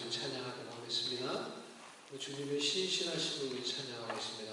우리 찬양하도록 하겠습니다. 주님의 신실하심을 우리 찬양하겠습니다.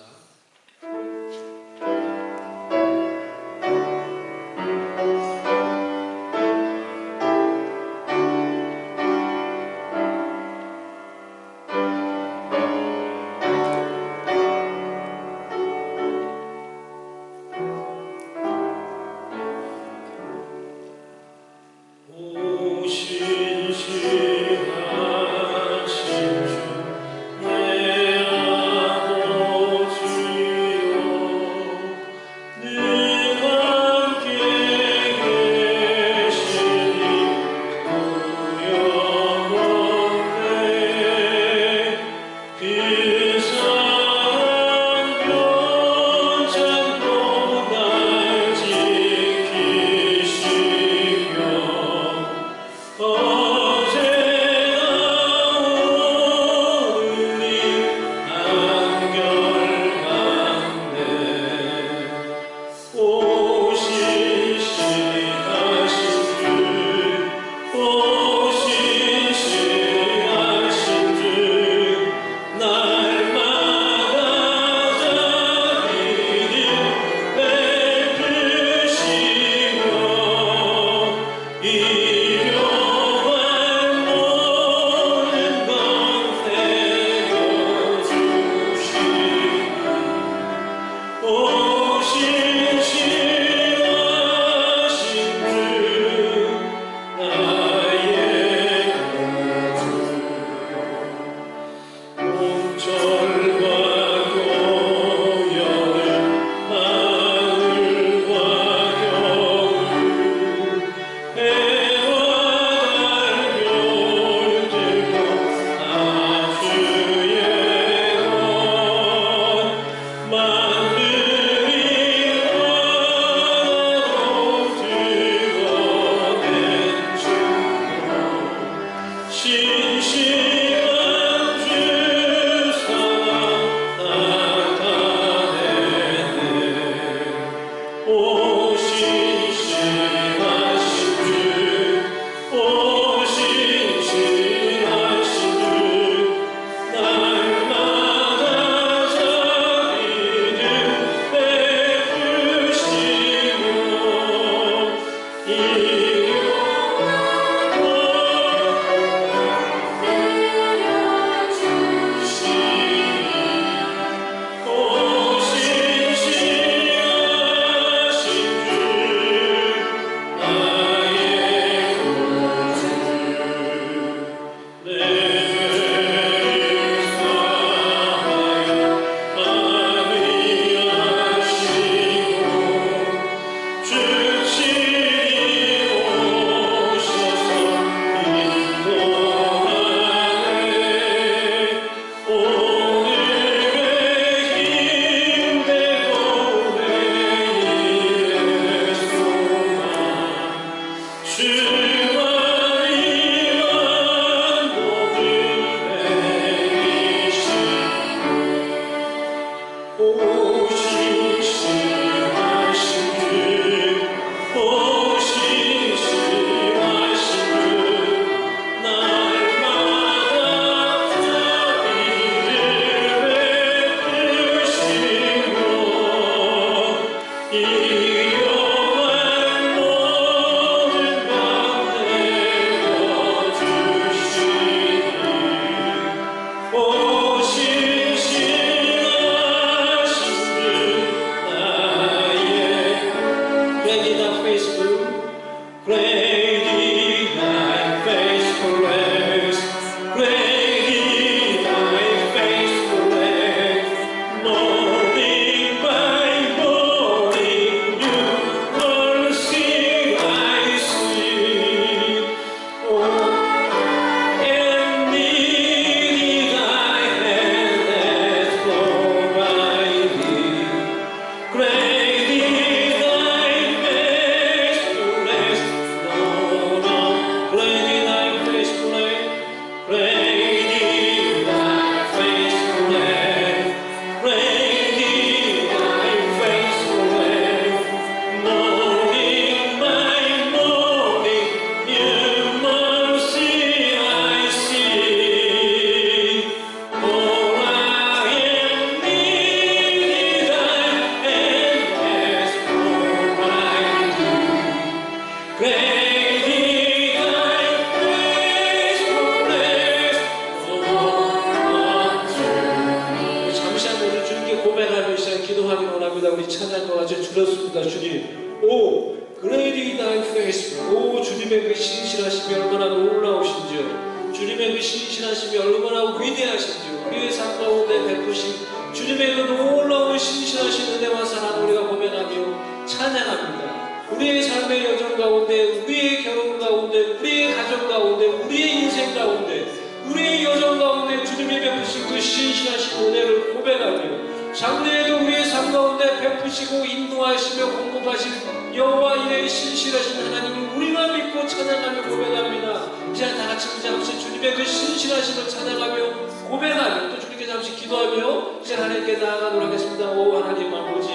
찬양합니다. 주님. 오, great thy faithful. 오, 주님의 그 신실하심이 얼마나 놀라우신지요. 주님의 그 신실하심이 얼마나 위대하신지요. 우리의 삶 가운데 베푸신 주님의 그 놀라운 신실하신 은혜와 사랑을 우리가 고백하며 찬양합니다. 우리의 삶의 여정 가운데, 우리의 결혼 가운데, 우리의 가정 가운데, 우리의 인생 가운데, 우리의 여정 가운데 주님이 베푸신 그 신실하신 은혜를 고백하며 장래에도 우리의 삶 가운데 베푸시고 인도하시며 공급하신 여호와 이레의 신실하신 하나님을 우리가 믿고 찬양하며 고백합니다. 이제 다같이 그 잠시 주님의 그 신실하심을 찬양하며 고백하며 또 주님께 잠시 기도하며 이제 하나님께 나아가도록 하겠습니다. 오 하나님 아버지,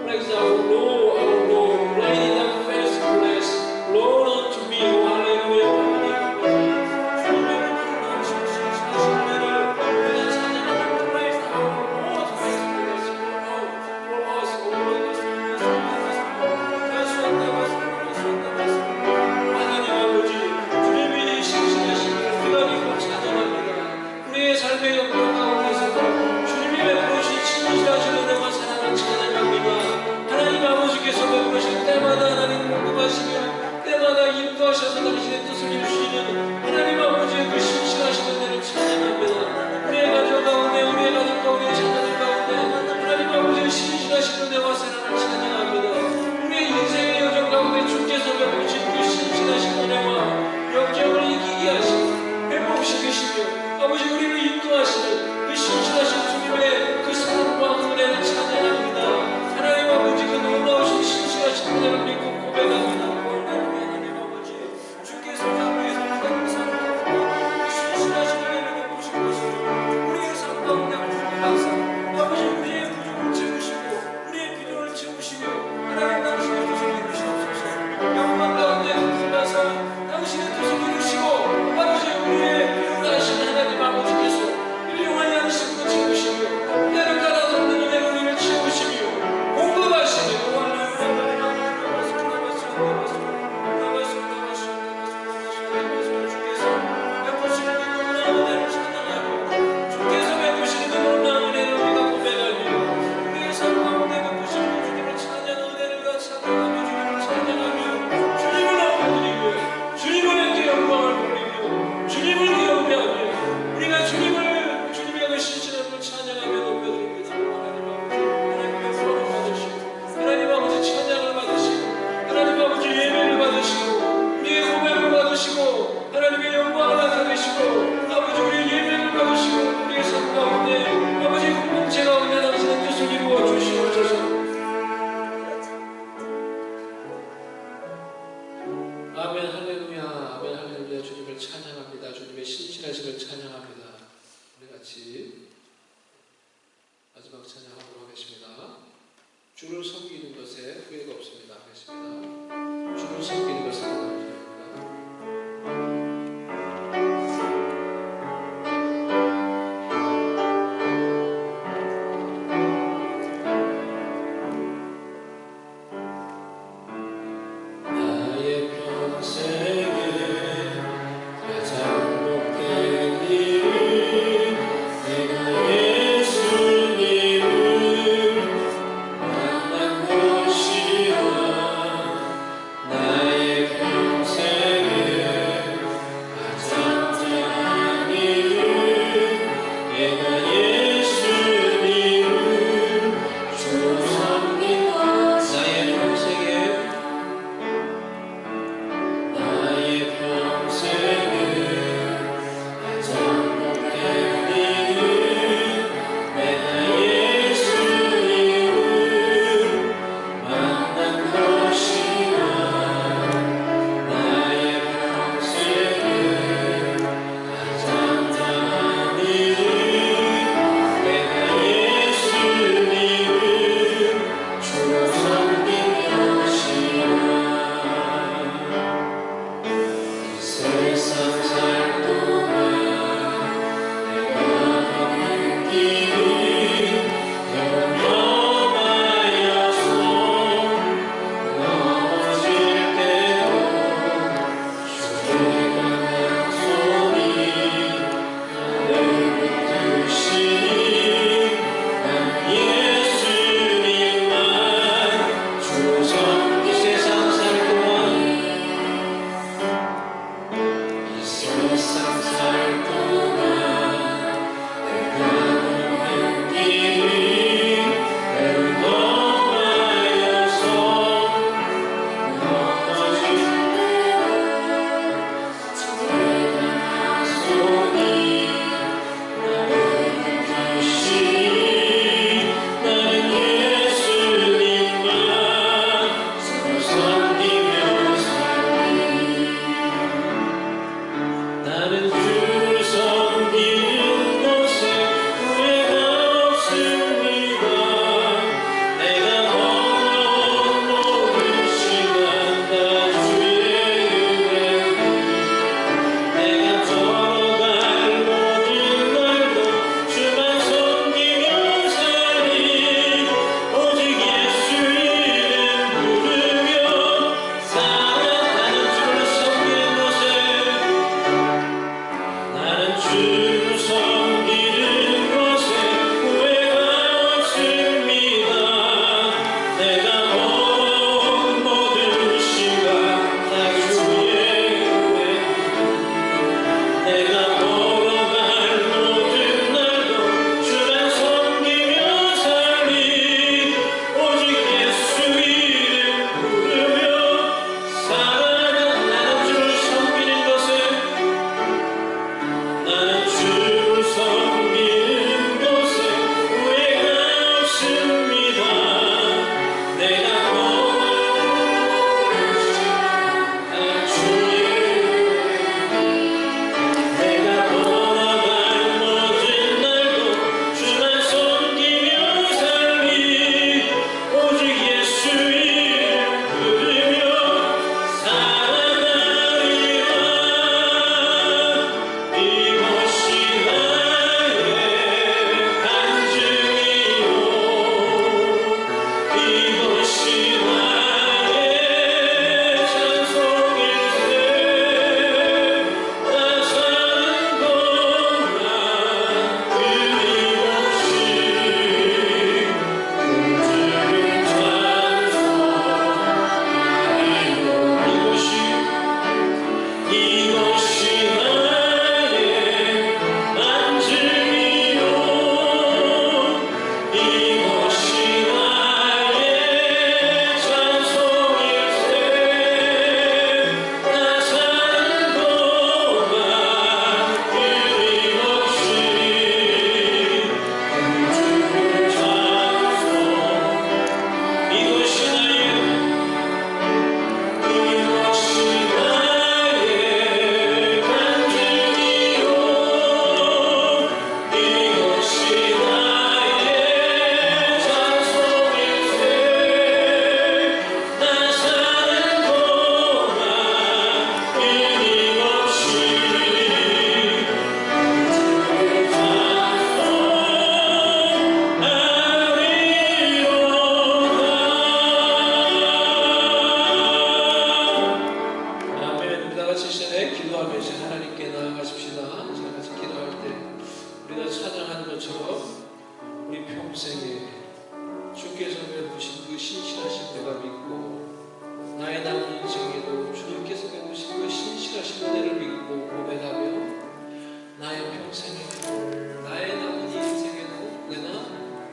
praise our Lord, our Lord, great is thy faithfulness, Lord unto me, O hallelujah. 하나님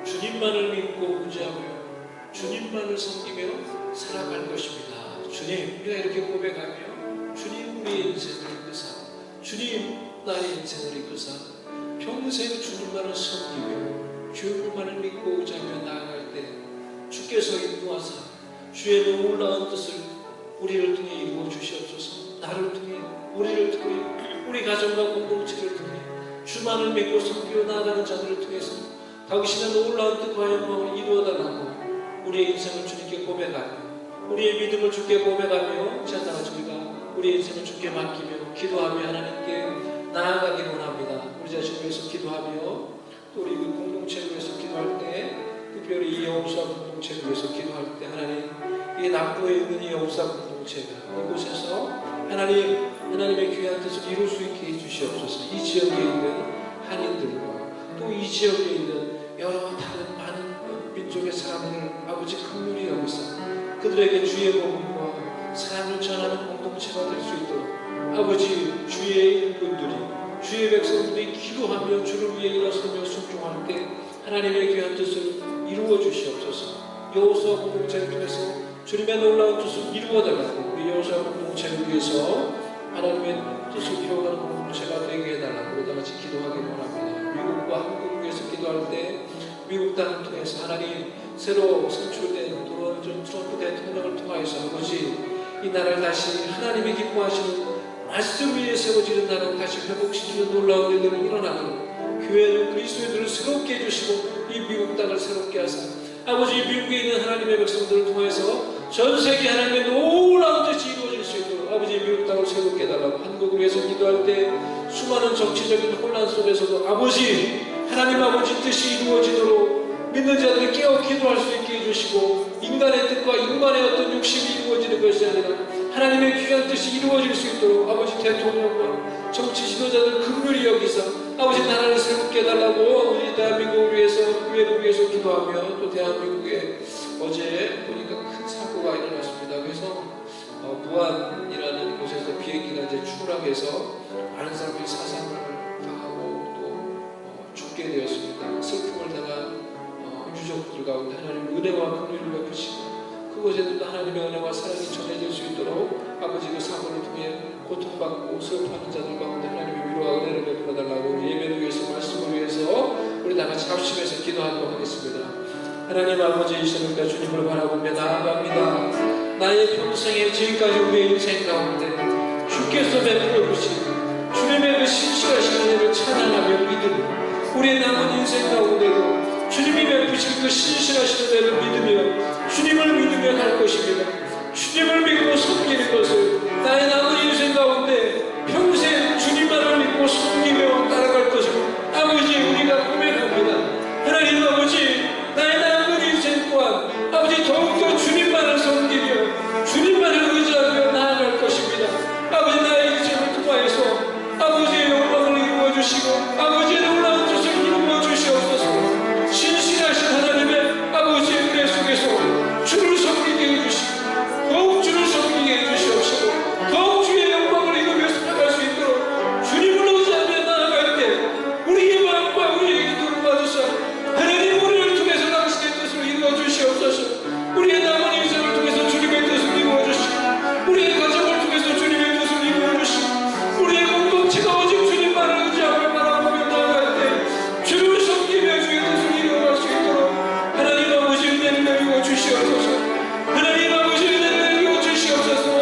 주님만을 믿고 의지하며 주님만을 섬기며 살아갈 것입니다. 주님, 우리가 이렇게 고백하며 주님 우리의 인생을 이끄사, 주님 나의 인생을 이끄사 평생 주님만을 섬기며 주님만을 믿고 의지하며 나아갈 때 주께서 인도하사 주의 놀라운 뜻을 우리를 통해 이루어 주시옵소서. 나를 통해, 우리를 통해, 우리 가정과 공동체를 통해 주만을 믿고 섬기며 나아가는 자들을 통해서 당신의 놀라운 뜻과 영광을 이루어달라고 우리의 인생을 주님께 고백하며 우리의 믿음을 주께 고백하며 자다가 저희가 우리의 인생을 주께 맡기며 기도하며 하나님께 나아가기 원합니다. 우리 자신을 위해서 기도하며 또 우리 그 공동체를 위해서 기도할 때 특별히 이 여호수아 공동체를 위해서 기도할 때 하나님, 이 남부에 있는 이 여호수아 공동체가 이곳에서 하나님의 귀한 뜻을 이룰 수 있게 해주시옵소서. 이 지역에 있는 한인들과 또 이 지역에 있는 여러 다른 많은 민족의 사람들을 아버지 긍휼히 여기서 그들에게 주의 복음과 사랑을 전하는 공동체가 될 수 있도록 아버지 주의 일꾼들이, 주의 백성들이 기도하며 주를 위해 일어서며 순종할 때 하나님의 귀한 뜻을 이루어 주시옵소서. 여호수아 공동체를 통해서 주님의 놀라운 뜻을 이루어달라고 우리 여호수아 공동체를 위해서 하나님의 뜻을 이루어가는 공동체가 되게 해달라고 우리 다 같이 기도하기 원합니다. 미국과 한국을 위해서 기도할 때 미국 땅을 통해서 하나님 새로 선출된 도널드 트럼프 대통령을 통하여서 아버지 이 나라를 다시 하나님이 기뻐하시는 말씀 위에 세워지는 나라로 다시 회복시키는 놀라운 일들이 일어나도록 교회는 그리스도인들을 새롭게 해주시고 이 미국 땅을 새롭게 하사 아버지 미국에 있는 하나님의 백성들을 통해서 전 세계 하나님의 놀라운 뜻이 이루어질 수 있도록 아버지 미국 땅을 새롭게 해달라고 한국을 위해서 기도할 때 수많은 정치적인 혼란 속에서도 아버지 하나님 아버지 뜻이 이루어지도록 믿는 자들이 깨어 기도할 수 있게 해주시고 인간의 뜻과 인간의 어떤 욕심이 이루어지는 것이 아니라 하나님의 귀한 뜻이 이루어질 수 있도록 아버지 대통령과 정치 지도자들 긍휼히 여기사 아버지 나라를 새롭게 해달라고 아버지 대한민국을 위해서 교회를 위해서 기도하며 또 대한민국에 어제 보니까 큰 사고가 일어났습니다. 그래서 부안이라는 곳에서 비행기가 이제 추락해서 많은 사람들이 사상을 당하고 또 죽게 되었습니다. 슬픔을 당한 유족들 가운데 하나님의 은혜와 긍휼을 베푸시고 그곳에도 하나님의 은혜와 사랑이 전해질 수 있도록 아버지 그 사고를 통해 고통받고 슬퍼하는 자들 가운데 하나님의 위로와 은혜를 베풀어달라고 예배를 위해서 말씀을 위해서 우리 다 같이 합심해서 기도하도록 하겠습니다. 하나님 아버지 이 시간에 주님을 바라보며 나아갑니다. 나의 평생에 지금까지 우리의 인생 가운데 주께서 베풀어 주신 주님의 그 신실하신 은혜를 찬양하며 믿음 우리의 남은 인생 가운데도 주님이 베푸신 그 신실하신 은혜를 믿으며 주님을 믿으며 갈 것입니다. 주님을 믿고 섬기는 것을 나의 남은 인생 가운데 평생 주님만을 믿고 섬기며 따라갈 것을 아버지 우리가 고백합니다. 하나님 아버지 나의 남은 인생 또한 아버지 더욱더 주님만을 섬기며 주님만을 의지하며 나아갈 것입니다. 아버지 나의 인생을 통하여서 아버지의 영광을 이루어 주시고 아버지의 놀라운 뜻을 이루어 주시옵소서. 신실하신 하나님의 아버지의 은혜 속에서 주를 섬기게 해주시고 더욱 주를 섬기게 해주시옵시고 더욱 주의 영광을 이루며 살아갈 수 있도록 주님을 의지하며 나아갈 때 우리의 마음과 우리의 기도를 받으사 하나님 우리를 통해서 당신의 뜻을 이루어 주시옵소서. 우리의 남은 인생을 통해서 주님의 뜻을 이루어 주시고 우리의 가정을 통해서 주님의 뜻을 이루어 주시고 우리의 공동체가 오직 주님만을 의지하며 바라보며 나아갈 때 주를 섬기며 주의 뜻을 이루어갈 수 있도록 하나님 아버지 은혜를 내리고 주시옵소서. 하나님 아버지 은혜를 내리고 주시옵소서.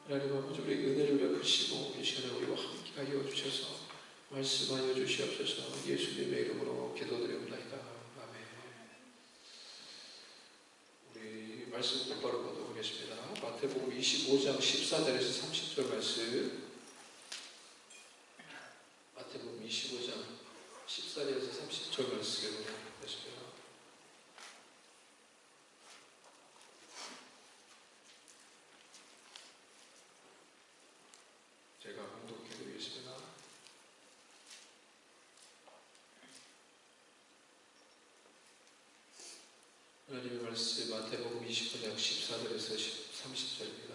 하나님 아버지 우리에게 은혜를 베푸시고 이 시간에 우리와 함께 하여 주셔서 말씀하여 주시옵소서. 예수님의 이름으로 기도드립니다. 아멘. 우리 말씀 똑바로 보도록 하겠습니다. 마태복음 25장 14절에서 30절 말씀. 마태복음 25장 14절에서 30절 말씀 보겠습니다. 말씀 마태복음 29장 14절에서 30절입니다.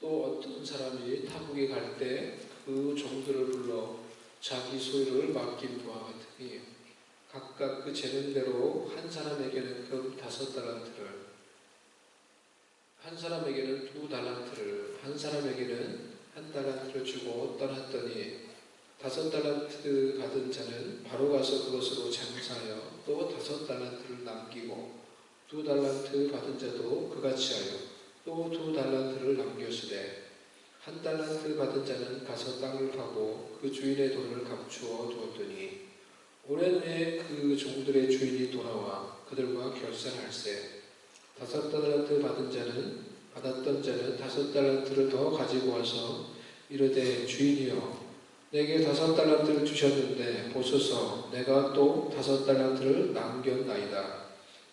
또 어떤 사람이 타국에 갈 때 그 종들을 불러 자기 소유를 맡긴 바와 같으니 각각 그 재능대로 한 사람에게는 금 5달란트를, 한 사람에게는 2달란트를, 한 사람에게는 1달란트를 주고 떠났더니 5달란트 받은 자는 바로 가서 그것으로 장사하여 또 5달란트를 남기고 2달란트 받은 자도 그같이 하여 또 2달란트를 남겼으되 1달란트 받은 자는 가서 땅을 파고 그 주인의 돈을 감추어 두었더니 오랜 후에 그 종들의 주인이 돌아와 그들과 결산할세 5달란트 받은 자는 받았던 자는 5달란트를 더 가지고 와서 이르되 주인이여 내게 5달란트를 주셨는데 보소서 내가 또 5달란트를 남겼나이다.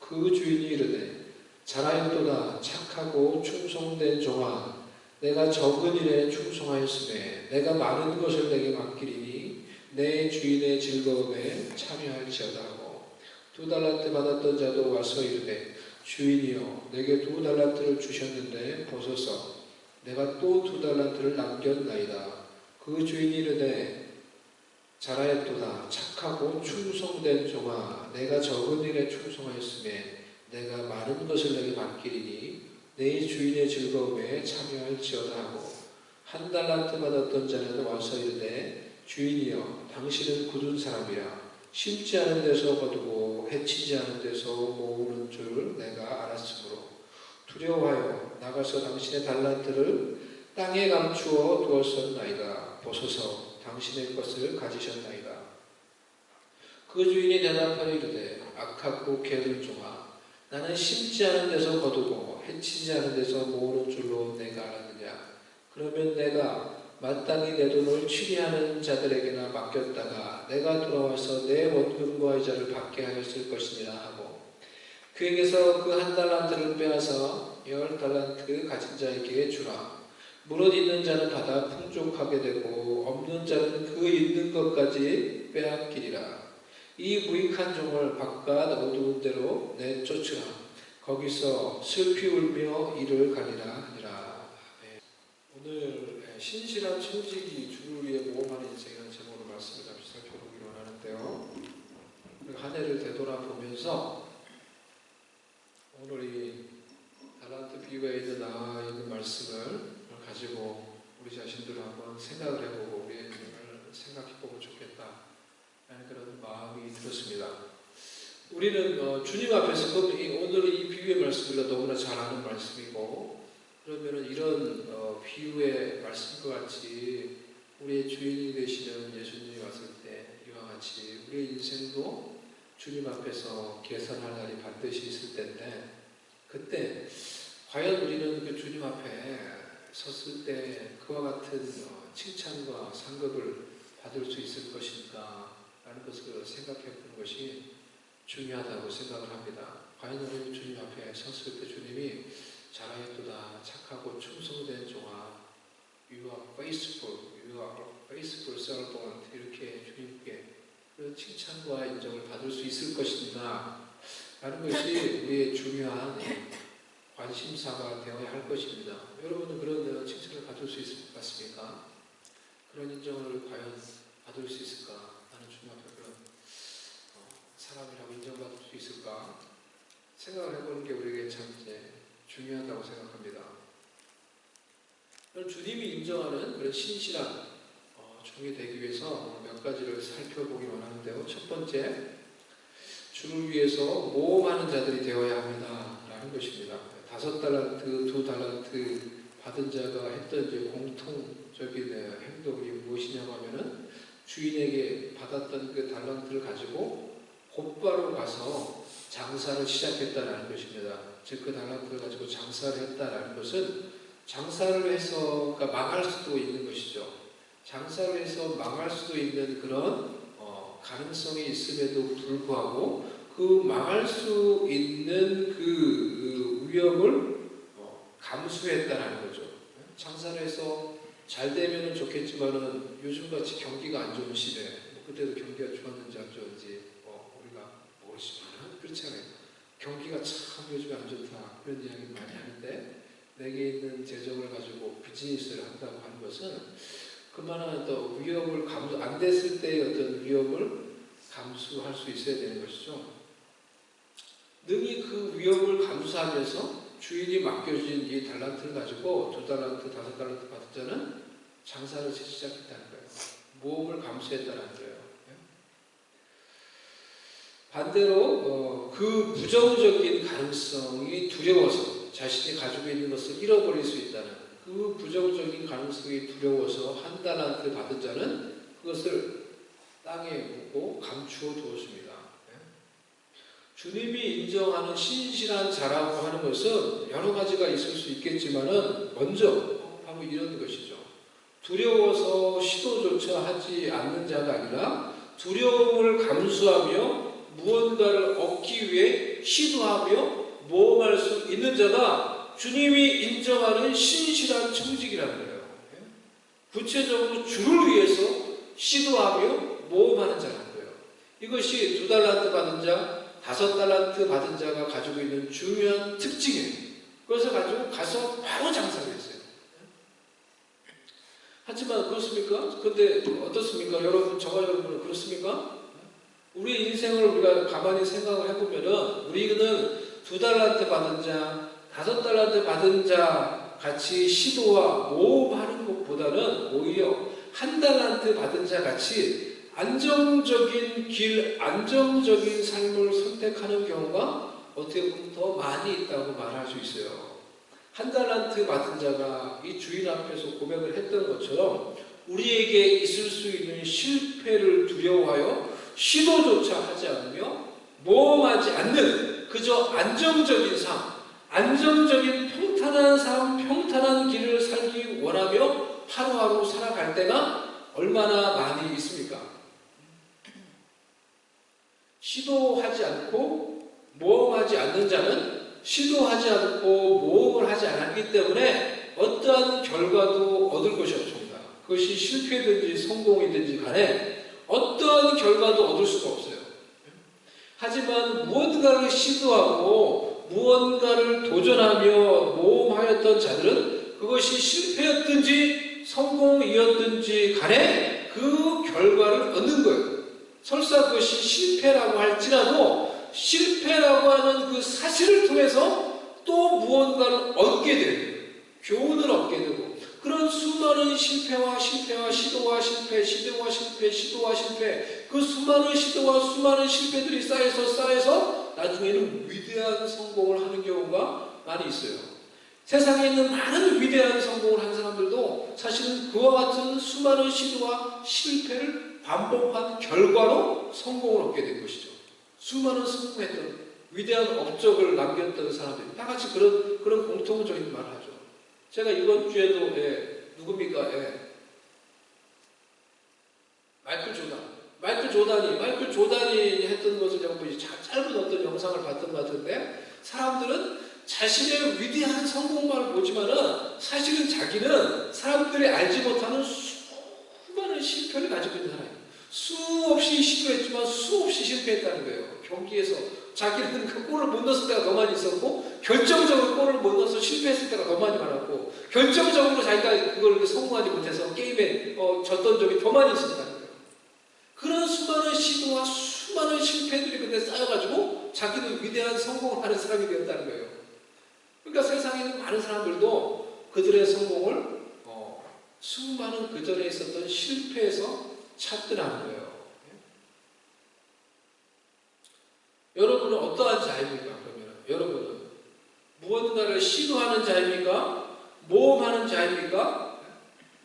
그 주인이 이르되 잘하였도다 착하고 충성된 종아 내가 적은 일에 충성하였으매 내가 많은 것을 내게 맡기리니 내 주인의 즐거움에 참여할지어다 하고 2달란트 받았던 자도 와서 이르되 주인이여 내게 2달란트를 주셨는데 보소서 내가 또 2달란트를 남겼나이다. 그 주인이 이르되 잘하였도다 착하고 충성된 종아 내가 적은 일에 충성하였으매 내가 많은 것을 내게 맡기리니 내 주인의 즐거움에 참여할지어다 하고 1달란트 받았던 자는 와서 이르되 주인이여 당신은 굳은 사람이라 심지 않은 데서 거두고 해치지 않은 데서 모으는 줄 내가 알았으므로 두려워하여 나가서 당신의 달란트를 땅에 감추어 두었었나이다. 보소서 당신의 것을 가지셨나이다. 그 주인이 대답하여 이르되 악하고 게으른 종아 나는 심지 않은 데서 거두고 해치지 않은 데서 모으는 줄로 내가 알았느냐. 그러면 내가 마땅히 내 돈을 취리하는 자들에게나 맡겼다가 내가 돌아와서 내 원금과 이자를 받게 하였을 것이니라 하고 그에게서 그 1달란트를 빼앗아 10달란트 가진 자에게 주라. 무릇 있는 자는 받아 풍족하게 되고 없는 자는 그 있는 것까지 빼앗기리라. 이 무익한 종을 바깥 어두운 데로 내쫓으라. 거기서 슬피 울며 이를 가리라 하니라. 오늘 신실한 청지기 주를 위해 모험하는 인생이라는 제목으로 말씀을 잠시 살펴보기로 하는데요. 한 해를 되돌아보면서 오늘 이 달란트 비유에 나와 있는 말씀을 가지고 우리 자신들을 한번 생각을 해보고 우리의 인생을 생각해보면 좋겠다 라는 그런 마음이 들었습니다. 우리는 주님 앞에서 오늘 이 비유의 말씀을 너무나 잘 아는 말씀이고 그러면 이런 비유의 말씀과 같이 우리의 주인이 되시는 예수님이 왔을 때 이와 같이 우리의 인생도 주님 앞에서 계산할 날이 반드시 있을 텐데 그때 과연 우리는 그 주님 앞에 섰을 때 그와 같은 칭찬과 상급을 받을 수 있을 것인가 라는 것을 생각해 보는 것이 중요하다고 생각을 합니다. 과연 우리는 주님 앞에 섰을 때 주님이 잘하였도다 착하고 충성된 종아 You are faithful, you are a faithful servant 이렇게 주님께 그런 칭찬과 인정을 받을 수 있을 것인가 라는 것이 우리의 중요한 관심사가 되어야 할 것입니다. 여러분은 그런 칭찬을 받을 수 있을 것 같습니까? 그런 인정을 과연 받을 수 있을까? 나는 주님 앞에 그런 사람이라고 인정받을 수 있을까? 생각을 해보는 게 우리에게 참 중요하다고 생각합니다. 주님이 인정하는 그런 신실한 종이 되기 위해서 몇 가지를 살펴보기 원하는데요. 첫 번째, 주를 위해서 모험하는 자들이 되어야 합니다. 라는 것입니다. 5달란트, 2달란트 받은 자가 했던 이제 공통적인 행동이 무엇이냐고 하면은 주인에게 받았던 그 달란트를 가지고 곧바로 가서 장사를 시작했다라는 것입니다. 즉 그 달란트를 가지고 장사를 했다라는 것은 장사를 해서 그러니까 망할 수도 있는 것이죠. 장사를 해서 망할 수도 있는 그런 가능성이 있음에도 불구하고 그 망할 수 있는 그 위험을 감수했다라는 거죠. 장사를 해서 잘 되면 좋겠지만은 요즘같이 경기가 안 좋은 시대, 그때도 경기가 좋았는지 안 좋은지 우리가 모르지만 그렇잖아요. 경기가 참 요즘에 안 좋다 그런 이야기를 많이 하는데 내게 있는 재정을 가지고 비즈니스를 한다고 하는 것은 그만한 또 위협을 안 됐을 때의 어떤 위협을 감수할 수 있어야 되는 것이죠. 능히 그 위협을 감수하면서 주인이 맡겨진 이 달란트를 가지고 2달란트, 5달란트 받은 자는 장사를 시작했다는 거예요. 모험을 감수했다는 거예요. 반대로 그 부정적인 가능성이 두려워서 자신이 가지고 있는 것을 잃어버릴 수 있다는 그 부정적인 가능성이 두려워서 1달란트 받은 자는 그것을 땅에 묻고 감추어 두었습니다. 주님이 인정하는 신실한 자라고 하는 것은 여러 가지가 있을 수 있겠지만은 먼저 바로 이런 것이죠. 두려워서 시도조차 하지 않는 자가 아니라 두려움을 감수하며 무언가를 얻기 위해 시도하며 모험할 수 있는 자가 주님이 인정하는 신실한 청직이라는 거예요. 구체적으로 주를 위해서 시도하며 모험하는 자라는 거예요. 이것이 2달란트 받은 자, 5달란트 받은 자가 가지고 있는 중요한 특징이에요. 그것을 가지고 가서 바로 장사를 했어요. 하지만 그렇습니까? 근데 어떻습니까? 여러분, 저와 여러분은 그렇습니까? 우리 인생을 우리가 가만히 생각을 해보면은 우리는 2달란트 받은 자, 5달란트 받은 자 같이 시도와 모험하는 것보다는 오히려 1달란트 받은 자 같이 안정적인 길, 안정적인 삶을 선택하는 경우가 어떻게 보면 더 많이 있다고 말할 수 있어요. 1달란트 받은 자가 이 주인 앞에서 고백을 했던 것처럼 우리에게 있을 수 있는 실패를 두려워하여 시도조차 하지 않으며 모험하지 않는 그저 안정적인 삶, 안정적인 평탄한 삶, 평탄한 길을 살기 원하며 하루하루 살아갈 때가 얼마나 많이 있습니까? 시도하지 않고 모험하지 않는 자는 시도하지 않고 모험을 하지 않았기 때문에 어떠한 결과도 얻을 것이 없습니다. 그것이 실패든지 성공이든지 간에 어떠한 결과도 얻을 수가 없어요. 하지만 무언가를 시도하고 무언가를 도전하며 모험하였던 자들은 그것이 실패였든지 성공이었든지 간에 그 결과를 얻는 거예요. 설사 그것이 실패라고 할지라도 실패라고 하는 그 사실을 통해서 또 무언가를 얻게 되고 교훈을 얻게 되고 그런 수많은 실패와 실패와 시도와 실패, 시도와 실패, 시도와 실패 그 수많은 시도와 수많은 실패들이 쌓여서 나중에는 위대한 성공을 하는 경우가 많이 있어요. 세상에 있는 많은 위대한 성공을 한 사람들도 사실은 그와 같은 수많은 시도와 실패를 반복한 결과로 성공을 얻게 된 것이죠. 수많은 성공했던 위대한 업적을 남겼던 사람들이 다 같이 그런 공통적인 말을 하죠. 제가 이번 주에도 누굽니까? 마이클 조단이 했던 것을 제가 짧은 어떤 영상을 봤던 것 같은데 사람들은 자신의 위대한 성공만을 보지만은 사실은 자기는 사람들이 알지 못하는 수많은 실패를 가지고 있는 사람이에요. 수없이 시도했지만 수없이 실패했다는 거예요. 경기에서 자기는 그 골을 못 넣었을 때가 더 많이 있었고 결정적으로 골을 못 넣어서 실패했을 때가 더 많이 많았고 결정적으로 자기가 그걸 성공하지 못해서 게임에 졌던 적이 더 많이 있었다는 거예요. 그런 수많은 시도와 수많은 실패들이 근데 쌓여가지고 자기는 위대한 성공을 하는 사람이 되었다는 거예요. 그러니까 세상에 있는 많은 사람들도 그들의 성공을 수많은 그 전에 있었던 실패에서 찾더라는 거예요. 여러분은 어떠한 자입니까? 그러면 여러분은 무언가를 시도하는 자입니까? 모험하는 자입니까?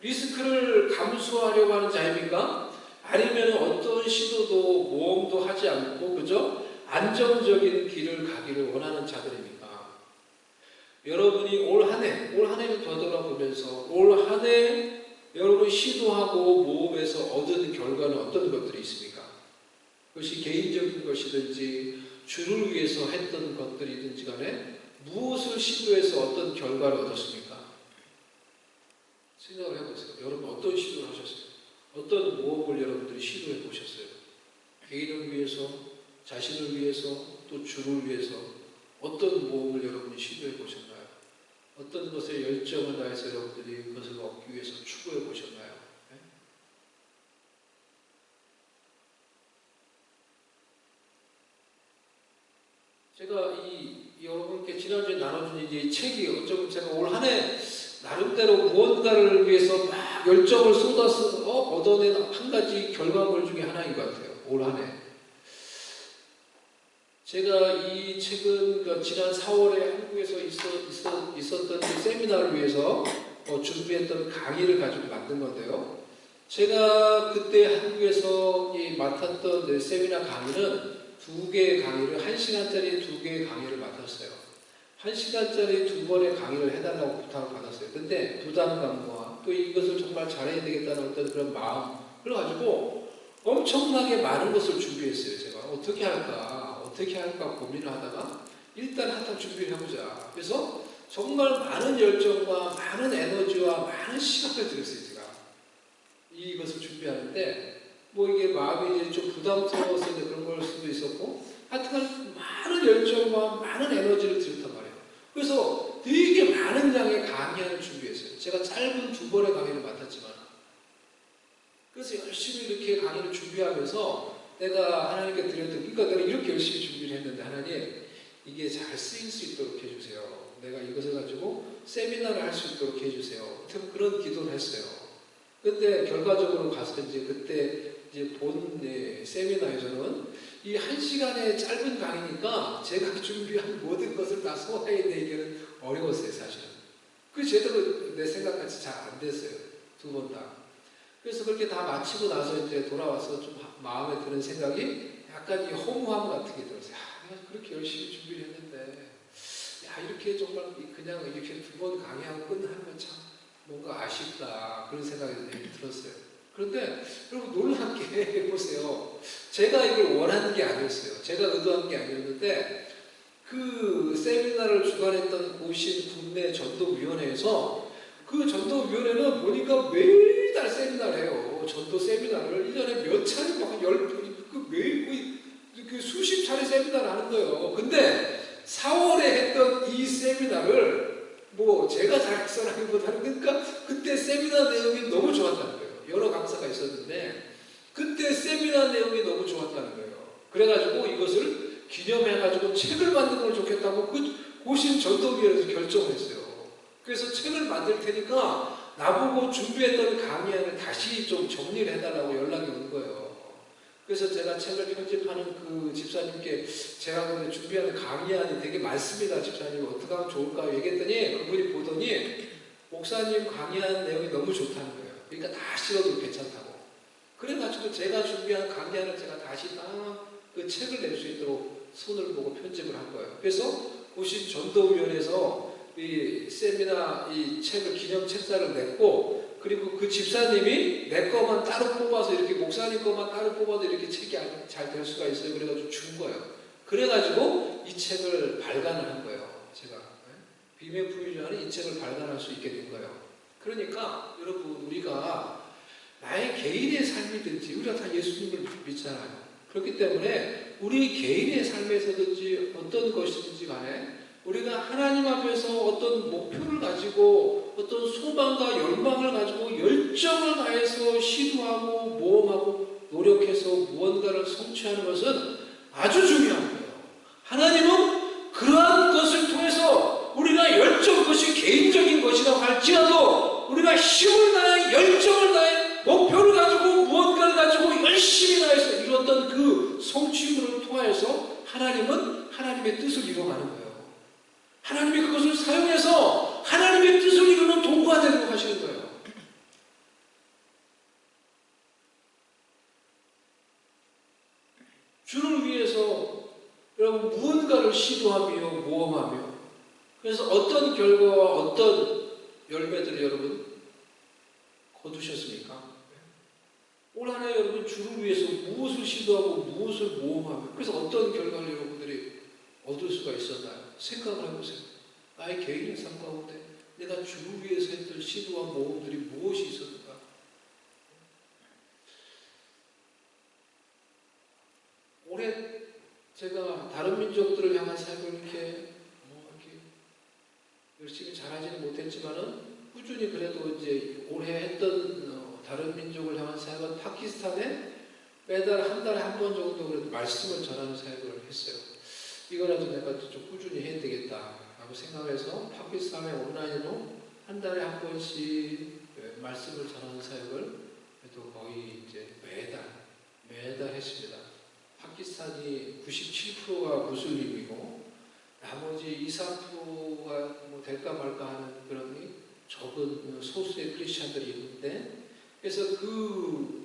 리스크를 감수하려고 하는 자입니까? 아니면 어떤 시도도 모험도 하지 않고 그저 안정적인 길을 가기를 원하는 자들입니까? 여러분이 올 한 해를 되돌아보면서 올 한 해 여러분이 시도하고 모험해서 얻은 결과는 어떤 것들이 있습니까? 그것이 개인적인 것이든지 주를 위해서 했던 것들이든지 간에 무엇을 시도해서 어떤 결과를 얻었습니까? 생각을 해보세요. 여러분 어떤 시도를 하셨어요? 어떤 모험을 여러분들이 시도해 보셨어요? 개인을 위해서, 자신을 위해서, 또 주를 위해서 어떤 모험을 여러분이 시도해 보셨나요? 어떤 것에 열정을 다해서 여러분들이 그것을 얻기 위해서 추구해 보셨나요? 네? 제가 여러분께 지난주에 나눠준 이 책이 어쩌면 제가 올 한 해 나름대로 무언가를 위해서 막 열정을 쏟아서 얻어낸 한 가지 결과물 중에 하나인 것 같아요. 올 한 해. 제가 이 책은 지난 4월에 한국에서 있었던 그 세미나를 위해서 준비했던 강의를 가지고 만든 건데요. 제가 그때 한국에서 맡았던 세미나 강의는 2개의 강의를, 1시간짜리 2개의 강의를 맡았어요. 1시간짜리 2번의 강의를 해달라고 부탁을 받았어요. 근데 부담감과 또 이것을 정말 잘해야 되겠다는 어떤 그런 마음을 가지고 엄청나게 많은 것을 준비했어요. 제가 어떻게 할까 고민을 하다가 일단 한탕 준비를 해보자. 그래서 정말 많은 열정과 많은 에너지와 많은 시간을 들였어요. 제가 이것을 준비하는데 이게 마음이 이제 좀 부담스러워서 그런 걸 수도 있었고 하여튼 많은 열정과 많은 에너지를 들였단 말이에요. 그래서 되게 많은 양의 강의를 준비했어요. 제가 짧은 2번의 강의를 맡았지만 그래서 열심히 이렇게 강의를 준비하면서 내가 하나님께 드렸던, 그러니까 내가 이렇게 열심히 준비를 했는데 하나님 이게 잘 쓰일 수 있도록 해주세요. 내가 이것을 가지고 세미나를 할 수 있도록 해주세요. 그런 기도를 했어요. 근데 결과적으로 가서 그때 본 세미나에서는 이 1시간의 짧은 강의니까 제가 준비한 모든 것을 다 소화해내기는 어려웠어요, 사실은. 그게 제대로 내 생각같이 잘 안 됐어요. 2번 다. 그래서 그렇게 다 마치고 나서 이제 돌아와서 좀 마음에 드는 생각이 약간 허무함 같은 게 들었어요. 내가 그렇게 열심히 준비를 했는데, 이렇게 정말 그냥 이렇게 2번 강의하고 끝나는 건 참 뭔가 아쉽다. 그런 생각이 들었어요. 그런데 여러분 놀란 게 보세요. 제가 이걸 원하는 게 아니었어요. 제가 의도한 게 아니었는데 그 세미나를 주관했던 고신 국내 전도위원회에서 그 전도위원회는 보니까 매달 세미나를 해요. 전도 세미나를 1년에 몇 차례 막 매일 수십 차례 세미나를 하는 거예요. 근데 4월에 했던 이 세미나를 제가 작성하기보다는 그러니까 그때 세미나 내용이 너무 좋았다는 거예요. 여러 강사가 있었는데 그때 세미나 내용이 너무 좋았다는 거예요. 그래가지고 이것을 기념해가지고 책을 만드는 걸 좋겠다고 그 고신 전도위원회에서 결정을 했어요. 그래서 책을 만들 테니까 나보고 준비했던 강의안을 다시 좀 정리를 해달라고 연락이 온 거예요. 그래서 제가 책을 편집하는 그 집사님께 제가 근데 준비하는 강의안이 되게 많습니다. 집사님 어떻게 하면 좋을까 얘기했더니 그분이 보더니 목사님 강의안 내용이 너무 좋다는 거예요. 그러니까 다 실어도 괜찮다고. 그래가지고 제가 준비한 강의안을 제가 다시 딱 그 책을 낼 수 있도록 손을 보고 편집을 한 거예요. 그래서 고신 전도위원회에서 이 세미나 이 책을 기념 책자를 냈고 그리고 그 집사님이 내 거만 따로 뽑아서 이렇게 목사님 거만 따로 뽑아도 이렇게 책이 잘 될 수가 있어요. 그래가지고 준 거예요. 그래가지고 이 책을 발간을 한 거예요. 제가 비밀 품위주안에 이 책을 발간할 수 있게 된 거예요. 그러니까 여러분 우리가 나의 개인의 삶이든지 우리가 다 예수님을 믿잖아요. 그렇기 때문에 우리 개인의 삶에서든지 어떤 것이든지 간에 우리가 하나님 앞에서 어떤 목표를 가지고 어떤 소망과 열망을 가지고 열정을 다해서 시도하고 모험하고 노력해서 무언가를 성취하는 것은 아주 중요한 거예요. 하나님은 그러한 것을 통해서 우리가 열정, 그것이 개인적인 것이라고 할지라도 우리가 힘을 다해 열정을 다해 목표를 가지고 무언가를 가지고 열심히 다해서 이루었던 그 성취물을 통하여서 하나님은 하나님의 뜻을 이루어가는 거예요. 하나님이 그것을 사용해서 하나님의 뜻을 이루는 도구가 되도록 하시는 거예요. 주를 위해서 여러분 무언가를 시도하며 모험하며 그래서 어떤 결과와 어떤 열매들을 여러분 거두셨습니까? 올 한 해 여러분 주를 위해서 무엇을 시도하고 무엇을 모험하며 그래서 어떤 결과를 여러분들이 얻을 수가 있었나요? 생각을 해보세요. 나의 개인의 삶 가운데 내가 주를 위해서 했던 시도와 모험들이 무엇이 있었는가? 올해 제가 다른 민족들을 향한 사역을 이렇게 열심히 잘하지는 못했지만은 꾸준히 그래도 이제 오래 했던 다른 민족을 향한 사역은 파키스탄에 매달 한 달에 한 번 정도 그래도 말씀을 전하는 사역을 했어요. 이거라도 내가 좀 꾸준히 해야 되겠다라고 생각해서 파키스탄에 온라인으로 한 달에 한 번씩 말씀을 전하는 사역을 또 거의 이제 매달 했습니다. 파키스탄이 97%가 무슬림이고 나머지 2, 3%가 뭐 될까 말까 하는 그런 적은 소수의 크리스찬들이 있는데, 그래서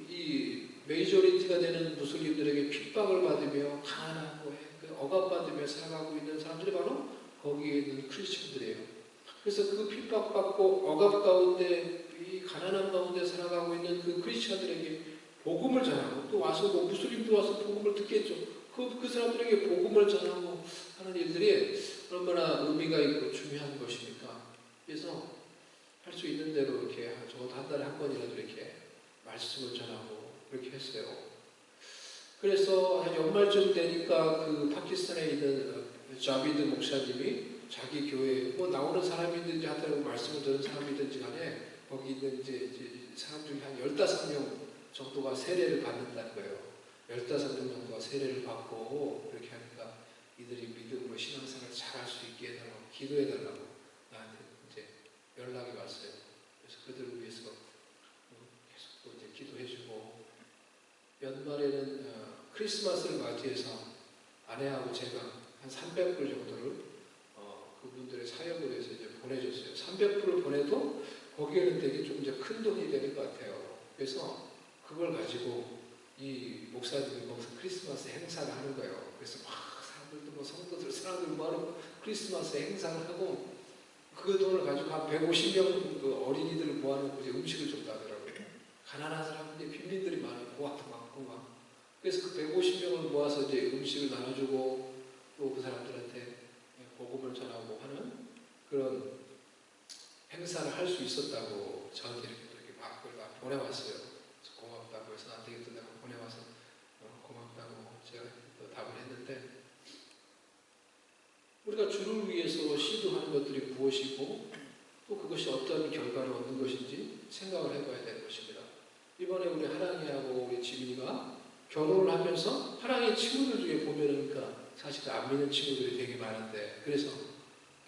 이 메이저리티가 되는 무슬림들에게 핍박을 받으며 가난하고 억압받으며 살아가고 있는 사람들이 바로 거기에 있는 크리스찬들이에요. 그래서 그 핍박받고 억압 가운데 이 가난한 가운데 살아가고 있는 그 크리스찬들에게 복음을 전하고, 또 와서 뭐 무슬림도 와서 복음을 듣겠죠. 그 사람들에게 복음을 전하고 하는 일들이 얼마나 의미가 있고 중요한 것입니까? 그래서 할 수 있는 대로 이렇게 적어도 한 달에 한 번이라도 이렇게 말씀을 전하고 그렇게 했어요. 그래서 한 연말쯤 되니까 그 파키스탄에 있는 자비드 목사님이 자기 교회에 뭐 나오는 사람이든지 하여튼 말씀을 듣는 사람이든지 간에 거기 있는 이제 사람 중에 한 15명 정도가 세례를 받는다는 거예요. 15명 정도가 세례를 받고 그렇게 하니까 이들이 믿음으로 신앙생활을 잘할 수 있게 해달라고 기도해달라고 나한테 이제 연락이 왔어요. 그래서 그들을 위해서 계속 또 이제 기도해주고, 연말에는 크리스마스를 맞이해서 아내하고 제가 한 300불 정도를 그분들의 사역을 위해서 이제 보내줬어요. 300불을 보내도 거기에는 되게 좀 이제 큰 돈이 되는 것 같아요. 그래서 그걸 가지고 이 목사님이 거기서 크리스마스 행사를 하는 거예요. 그래서 막 사람들도 뭐 성도들 사람들 모아놓고 크리스마스 행사를 하고, 그 돈을 가지고 한 150명 그 어린이들을 모아놓고 이제 음식을 줬다 하더라고요. 가난한 사람들이 빈민들이 많아요. 고아도 많고 막. 그래서 그 150명을 모아서 이제 음식을 나눠주고 또 그 사람들한테 복음을 전하고 하는 그런 행사를 할 수 있었다고 저한테 이렇게 막 보내왔어요. 그래서 고맙다고 해서 안 되겠다 내가 보내와서 고맙다고 제가 또 답을 했는데, 우리가 주를 위해서 시도하는 것들이 무엇이고 또 그것이 어떤 결과를 얻는 것인지 생각을 해봐야 되는 것입니다. 이번에 우리 하랑이하고 우리 지민이가 결혼을 하면서 하랑이 친구들 중에 보면은 사실 안 믿는 친구들이 되게 많은데, 그래서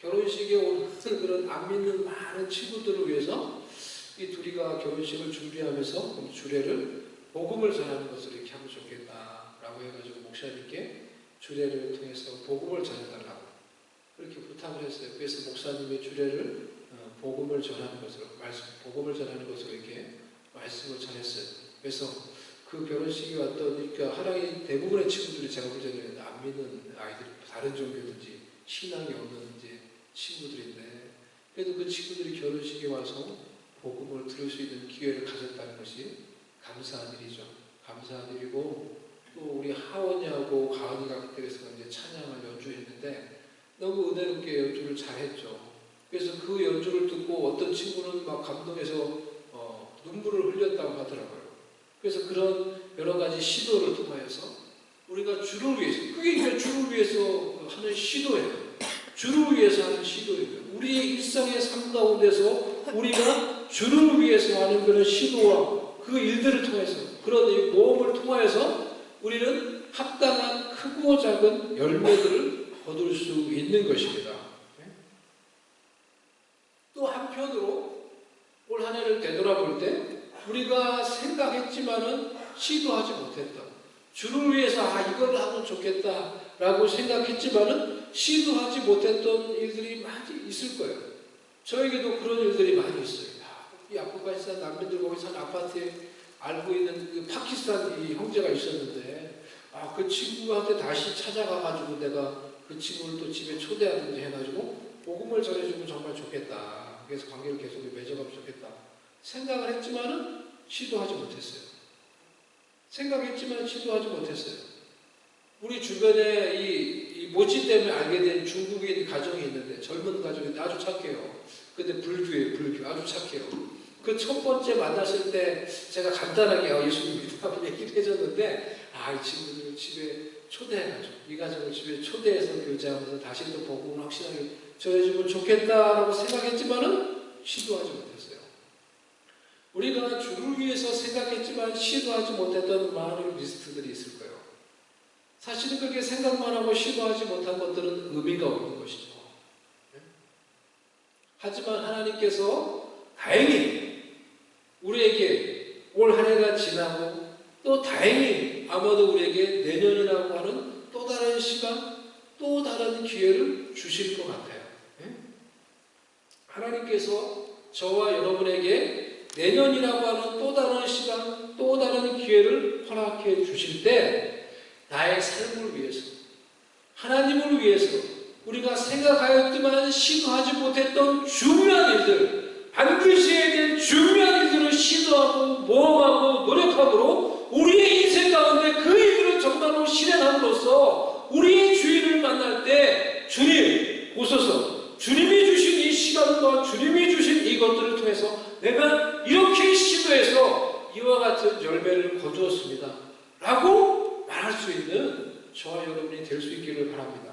결혼식에 오는 그런 안 믿는 많은 친구들을 위해서 이 둘이가 결혼식을 준비하면서 주례를 복음을 전하는 것을 이렇게 하면 좋겠다라고 해가지고 목사님께 주례를 통해서 복음을 전해달라고 그렇게 부탁을 했어요. 그래서 목사님의 주례를 복음을 전하는 것으로 복음을 전하는 것으로 이렇게 말씀을 전했어요. 그래서 그 결혼식에 왔던 그러니까 하랑이 대부분의 친구들이 제가 볼 때는 안 믿는 아이들이 다른 종교든지 신앙이 없는 이제 친구들인데, 그래도 그 친구들이 결혼식에 와서 복음을 들을 수 있는 기회를 가졌다는 것이 감사한 일이죠. 감사한 일이고, 또 우리 하원이하고 가은이가 그때에서 이제 찬양을 연주했는데 너무 은혜롭게 연주를 잘했죠. 그래서 그 연주를 듣고 어떤 친구는 막 감동해서 눈물을 흘렸다고 하더라고요. 그래서 그런 여러 가지 시도를 통하여서 우리가 주를 위해서, 그게 이제 주를 위해서 하는 시도예요. 주를 위해서 하는 시도예요. 우리의 일상의 삶 가운데서 우리가 주를 위해서 하는 그런 시도와 그 일들을 통해서, 그런 모험을 통하여서 우리는 합당한 크고 작은 열매들을 거둘 수 있는 것입니다. 또 한편으로 올 한 해를 되돌아볼 때 우리가 생각했지만은 시도하지 못했던, 주를 위해서 이걸 하면 좋겠다라고 생각했지만은 시도하지 못했던 일들이 많이 있을 거예요. 저에게도 그런 일들이 많이 있어요. 이 아프가니스탄 난민들 거기 산 아파트에 알고 있는 그 파키스탄 이 형제가 있었는데, 그 친구한테 다시 찾아가가지고 내가 그 친구를 또 집에 초대하든지 해가지고 복음을 전해주면 정말 좋겠다. 그래서 관계를 계속 맺어가면 좋겠다. 생각을 했지만은 시도하지 못했어요. 생각했지만 시도하지 못했어요. 우리 주변에 이 모치 때문에 알게 된 중국인 가정이 있는데, 젊은 가정인데 아주 착해요. 근데 불교예요, 불교. 아주 착해요. 그 첫 번째 만났을 때 제가 간단하게 예수님 믿다고 얘기를 해줬는데, 이 친구들 집에 초대해가지고 이 가정을 집에 초대해서 교제하면서 다시 또 복음을 확실하게 전해주면 좋겠다라고 생각했지만은 시도하지 못했어요. 우리가 주를 위해서 생각했지만 시도하지 못했던 많은 리스트들이 있을 거예요. 사실은 그렇게 생각만 하고 시도하지 못한 것들은 의미가 없는 것이죠. 하지만 하나님께서 다행히 우리에게 올 한 해가 지나고 또 다행히 아마도 우리에게 내년이라고 하는 또 다른 시간, 또 다른 기회를 주실 것 같아요. 하나님께서 저와 여러분에게 내년이라고 하는 또 다른 시간, 또 다른 기회를 허락해 주실 때 나의 삶을 위해서, 하나님을 위해서 우리가 생각하였지만 시도하지 못했던 중요한 일들, 반드시 해야 될 중요한 일들을 시도하고 모험하고 노력함으로 우리의 인생 가운데 그 일들을 정말로 실행함으로써 우리의 주인을 만날 때 주님 보소서, 주님이 주신 이 시간과 주님이 주신 이것들을 통해서 내가 이렇게 시도해서 이와 같은 열매를 거두었습니다 라고 말할 수 있는 저와 여러분이 될 수 있기를 바랍니다.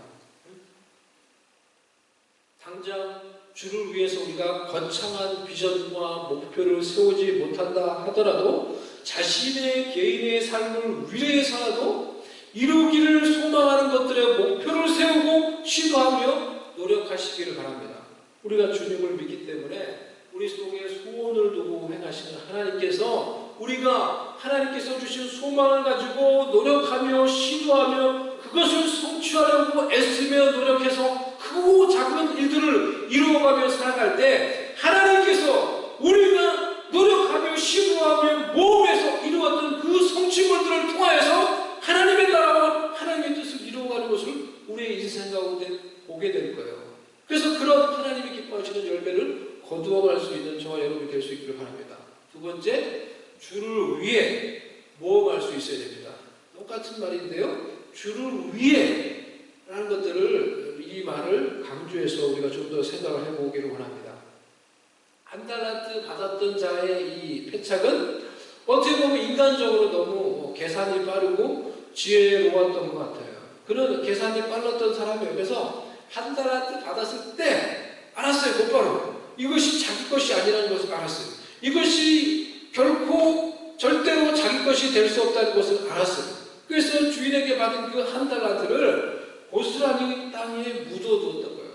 당장 주를 위해서 우리가 거창한 비전과 목표를 세우지 못한다 하더라도 자신의 개인의 삶을 위해서라도 이루기를 소망하는 것들의 목표를 세우고 시도하며 노력하시기를 바랍니다. 우리가 주님을 믿기 때문에 우리 속에 소원을 두고 행하시는 하나님께서 우리가 하나님께서 주신 소망을 가지고 노력하며 시도하며 그것을 성취하려고 애쓰며 노력해서 크고 작은 일들을 이루어가며 살아갈 때 하나님께서 우리가 노력하며 시도하며 모험해서 이루었던 그 성취물들을 통하여서 하나님의 나라와 하나님의 뜻을 이루어가는 것을 우리의 인생 가운데 보게 될 거예요. 그래서 그런 하나님이 기뻐하시는 열매를 거두어갈 수 있는 저와 여러분이 될 수 있기를 바랍니다. 두 번째, 주를 위해 모험할 수 있어야 됩니다. 똑같은 말인데요. 주를 위해 라는 것들을 이 말을 강조해서 우리가 좀 더 생각을 해보기를 원합니다. 한 달란트 받았던 자의 이 패착은 어떻게 보면 인간적으로 너무 계산이 빠르고 지혜로웠던 것 같아요. 그는 계산이 빨랐던 사람이 옆에서 한 달란트 받았을 때 알았어요. 곧바로 이것이 자기 것이 아니라는 것을 알았어요. 이것이 결코 절대로 자기 것이 될 수 없다는 것을 알았어요. 그래서 주인에게 받은 그 한 달란트를 고스란히 땅에 묻어두었던 거예요.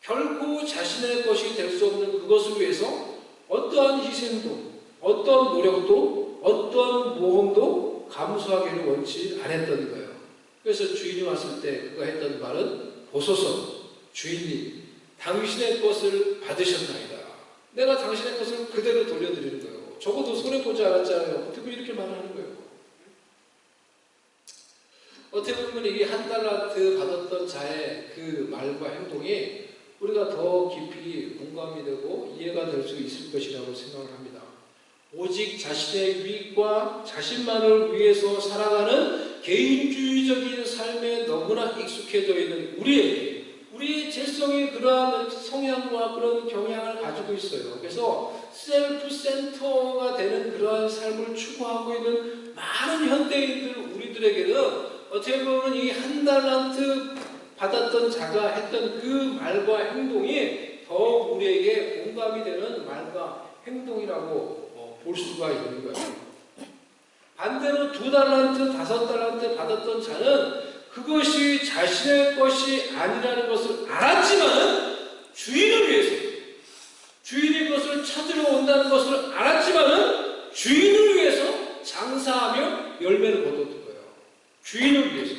결코 자신의 것이 될 수 없는 그것을 위해서 어떠한 희생도, 어떠한 노력도, 어떠한 모험도 감수하기를 원치 않았던 거예요. 그래서 주인이 왔을 때 그가 했던 말은 보소서 주인님 당신의 것을 받으셨나이다. 내가 당신의 것을 그대로 돌려드리는 거예요. 적어도 손해보지 않았잖아요. 어떻게 이렇게 말하는 거예요. 어떻게 보면 이 한 달란트 받았던 자의 그 말과 행동이 우리가 더 깊이 공감이 되고 이해가 될 수 있을 것이라고 생각을 합니다. 오직 자신의 유익과 자신만을 위해서 살아가는 개인주의적인 삶에 너무나 익숙해져 있는 우리의 재성이 그러한 성향과 그런 경향을 가지고 있어요. 그래서 셀프 센터가 되는 그러한 삶을 추구하고 있는 많은 현대인들 우리들에게는 어떻게 보면 이 한 달란트 받았던 자가 했던 그 말과 행동이 더욱 우리에게 공감이 되는 말과 행동이라고 볼 수가 있는 거예요. 반대로 2달란트, 5달란트 받았던 자는 그것이 자신의 것이 아니라는 것을 알았지만 주인을 위해서 주인이 그것을 찾으러 온다는 것을 알았지만 주인을 위해서 장사하며 열매를 거뒀던 거예요. 주인을 위해서.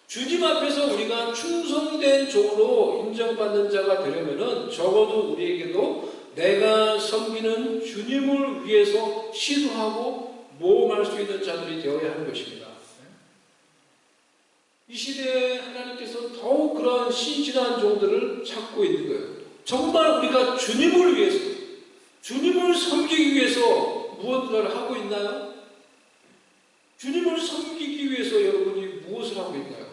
주님 앞에서 우리가 충성된 종으로 인정받는 자가 되려면은 적어도 우리에게도 내가 섬기는 주님을 위해서 시도하고 모험할 수 있는 자들이 되어야 하는 것입니다. 이 시대에 하나님께서 더욱 그러한 신실한 종들을 찾고 있는 거예요. 정말 우리가 주님을 위해서, 주님을 섬기기 위해서 무엇을 하고 있나요? 주님을 섬기기 위해서 여러분이 무엇을 하고 있나요?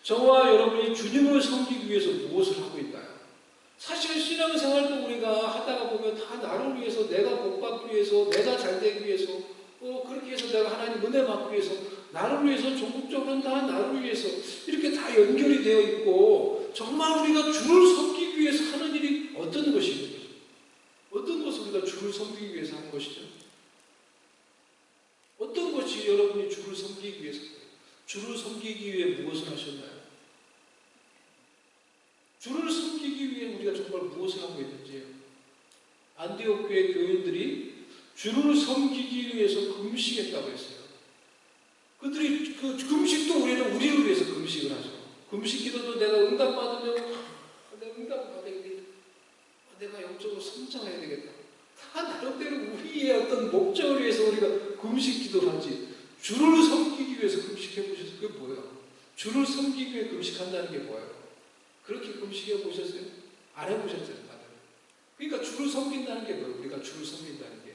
저와 여러분이 주님을 섬기기 위해서 무엇을 하고 있나요? 사실 신앙생활도 우리가 하다가 보면 다 나를 위해서, 내가 복 받기 위해서, 내가 잘 되기 위해서, 그렇게 해서 내가 하나님 은혜 받기 위해서 나를 위해서, 전국적으로는 다 나를 위해서 이렇게 다 연결이 되어 있고, 정말 우리가 주를 섬기기 위해서 하는 일이 어떤 것이 있는 거죠? 어떤 것을 우리가 주를 섬기기 위해서 하는 것이죠? 어떤 것이 여러분이 주를 섬기기 위해서, 주를 섬기기 위해 무엇을 하셨나요? 주를 섬기기 위해 우리가 정말 무엇을 하고 있는지요? 안디옥 교회 교인들이 주를 섬기기 위해서 금식했다고 했어요. 그들이 그 금식도 우리는 우리를 위해서 금식을 하죠. 금식 기도도 내가 응답받으면 내가 응답받아야 되겠다. 내가 영적으로 성장해야 되겠다. 다 나름대로 우리의 어떤 목적을 위해서 우리가 금식 기도를 하지. 주를 섬기기 위해서 금식해 보셨어요? 그게 뭐예요? 주를 섬기기 위해 금식한다는 게 뭐예요? 그렇게 금식해 보셨어요? 안 해보셨어요? 다들. 그러니까 주를 섬긴다는 게 뭐예요? 우리가 주를 섬긴다는 게.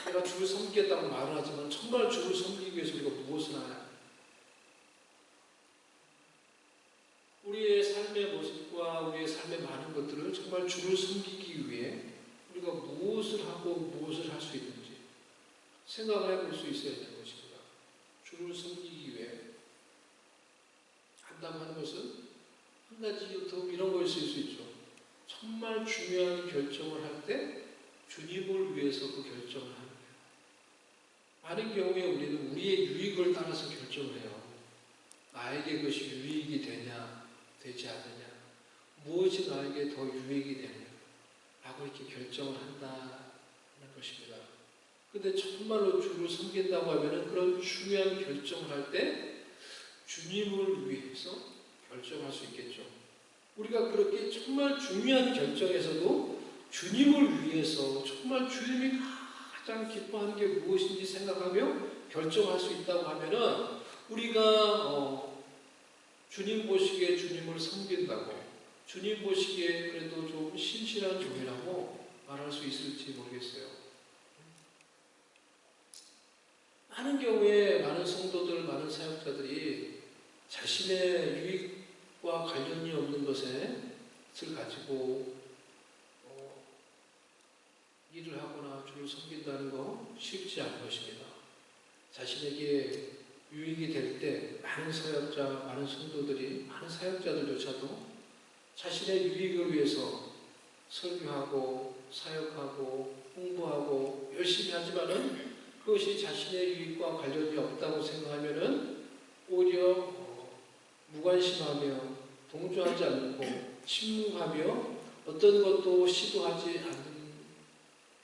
내가 주를 섬기겠다고 말을 하지만 정말 주를 섬기기 위해서 우리가 무엇을 하냐? 우리의 삶의 모습과 우리의 삶의 많은 것들을 정말 주를 섬기기 위해 우리가 무엇을 하고 무엇을 할 수 있는지 생각을 해볼 수 있어야 되는 것입니다. 주를 섬기기 위해 한다고 하는 것은 한 가지 더 이런 것일 수 있죠. 정말 중요한 결정을 할 때 주님을 위해서 그 결정을 하는 거예요. 많은 경우에 우리는 우리의 유익을 따라서 결정을 해요. 나에게 그것이 유익이 되냐, 되지 않느냐, 무엇이 나에게 더 유익이 되냐, 라고 이렇게 결정을 한다는 것입니다. 근데 정말로 주를 섬긴다고 하면은 그런 중요한 결정을 할 때 주님을 위해서 결정할 수 있겠죠. 우리가 그렇게 정말 중요한 결정에서도 주님을 위해서 정말 주님이 가장 기뻐하는 게 무엇인지 생각하며 결정할 수 있다고 하면은 우리가 주님 보시기에 주님을 섬긴다고, 주님 보시기에 그래도 좀 신실한 종이라고 말할 수 있을지 모르겠어요. 많은 경우에 많은 성도들, 많은 사역자들이 자신의 유익과 관련이 없는 것을 가지고 일을 하거나 주를 섬긴다는 거 쉽지 않은 것입니다. 자신에게 유익이 될 때 많은 사역자, 많은 성도들이, 많은 사역자들조차도 자신의 유익을 위해서 설교하고 사역하고 홍보하고 열심히 하지만은 그것이 자신의 유익과 관련이 없다고 생각하면은 오히려 무관심하며 동조하지 않고 침묵하며 어떤 것도 시도하지 않는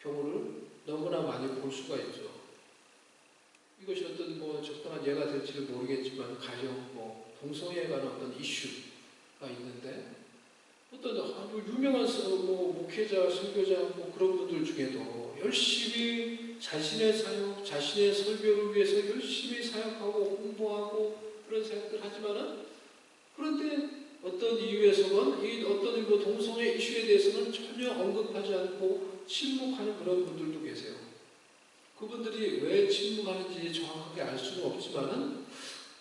경우를 너무나 많이 볼 수가 있죠. 이것이 어떤 적당한 예가 될지는 모르겠지만 가령 동성애에 관한 어떤 이슈가 있는데 어떤 유명한 목회자, 선교자 그런 분들 중에도 열심히 자신의 사역, 자신의 설교를 위해서 열심히 사역하고 홍보하고 그런 사역들 하지만은 그런데 어떤 이유에서는 이 어떤 동성애 이슈에 대해서는 전혀 언급하지 않고 침묵하는 그런 분들도 계세요. 그분들이 왜 침묵하는지 정확하게 알 수는 없지만은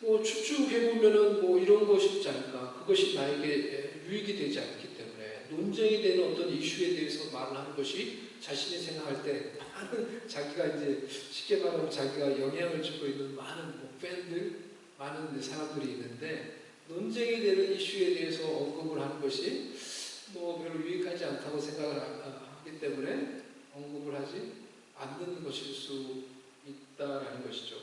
추측해보면은 이런 것이 있지 않을까. 그것이 나에게 유익이 되지 않기 때문에 논쟁이 되는 어떤 이슈에 대해서 말을 하는 것이 자신이 생각할 때 많은 자기가 이제 쉽게 말하면 자기가 영향을 주고 있는 많은 팬들, 많은 사람들이 있는데 논쟁이 되는 이슈에 대해서 언급을 하는 것이 별로 유익하지 않다고 생각을 하기 때문에 언급을 하지 않는 것일 수 있다라는 것이죠.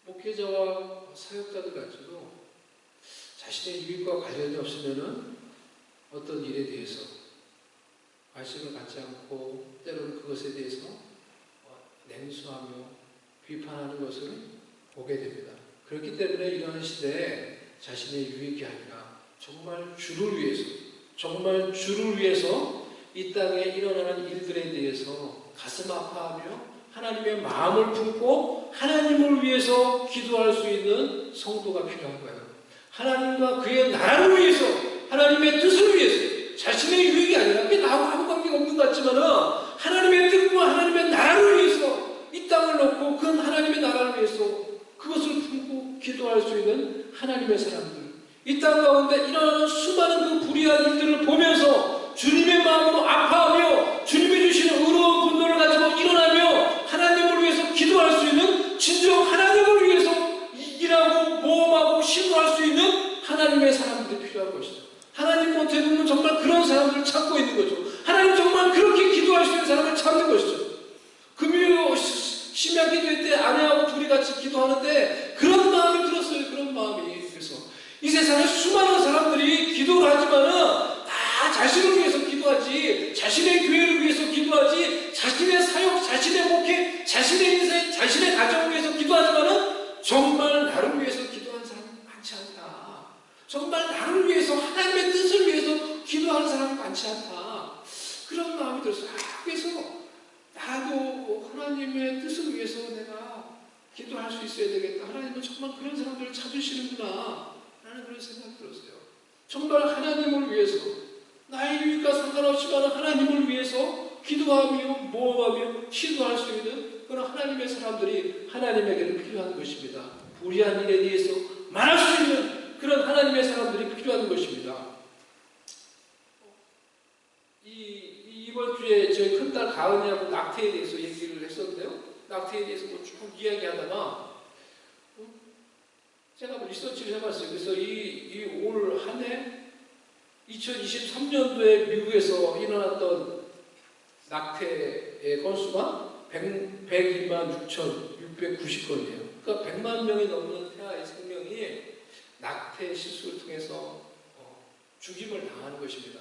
목회자와 사역자들 같이도 자신의 유익과 관련이 없으면은 어떤 일에 대해서 관심을 갖지 않고 때로는 그것에 대해서 냉소하며 비판하는 것을 보게 됩니다. 그렇기 때문에 이러한 시대에 자신의 유익이 아니라 정말 주를 위해서 이 땅에 일어나는 일들에 대해서 가슴 아파하며 하나님의 마음을 품고 하나님을 위해서 기도할 수 있는 성도가 필요한 거예요. 하나님과 그의 나라를 위해서, 하나님의 뜻을 위해서, 자신의 유익이 아니라 그게 나하고 아무 관계가 없는 것 같지만은 하나님의 뜻과 하나님의 나라를 위해서 이 땅을 놓고 그 하나님의 나라를 위해서 그것을 품고 기도할 수 있는 하나님의 사람들, 이 땅 가운데 일어나는 수많은 그 불의한 일들을 보면서 주님의 마음으로 아파하며 주님이 주시는 의로운 분노를 가지고 일어나며 하나님을 위해서 기도하는 사람들이 필요한 것이죠. 하나님 못해 보면 정말 그런 사람들을 찾고 있는 거죠. 하나님 정말 그렇게 기도할 수 있는 사람을 찾는 것이죠. 금요 심야 기도회 때 아내하고 둘이 같이 기도하는데 그런 마음이 들었어요. 그런 마음이. 그래서 이 세상에 수많은 사람들이 기도를 하지만은 다 자신을 위해서 기도하지, 자신의 교회를 위해서 기도하지, 자신의 사역, 자신의 목회, 자신의 인생, 자신의 가정을 위해서 기도하지만은 정말 나를 위해서 기도하는 사람이 많지 않다. 정말 나를 위해서, 하나님의 뜻을 위해서 기도하는 사람이 많지 않다. 그런 마음이 들었어요. 그래서 나도 하나님의 뜻을 위해서 내가 기도할 수 있어야 되겠다. 하나님은 정말 그런 사람들을 찾으시는구나. 라는 그런 생각이 들었어요. 정말 하나님을 위해서, 나의 유익과 상관없지만 하나님을 위해서 기도하며 모험하며 시도할 수 있는 그런 하나님의 사람들이 하나님에게는 필요한 것입니다. 불의한 일에 대해서 말할 수 있는 그런 하나님의 사람들이 필요한 것입니다. 이번 주에 저희 큰딸 가은이하고 낙태에 대해서 얘기를 했었는데요. 낙태에 대해서 쭉 이야기하다가 제가 리서치를 해봤어요. 그래서 이 올 한 해 2023년도에 미국에서 일어났던 낙태의 건수가 102만 6,690건이에요. 그러니까 100만 명이 넘는 태아의 생명이 낙태 실수를 통해서 죽임을 당하는 것입니다.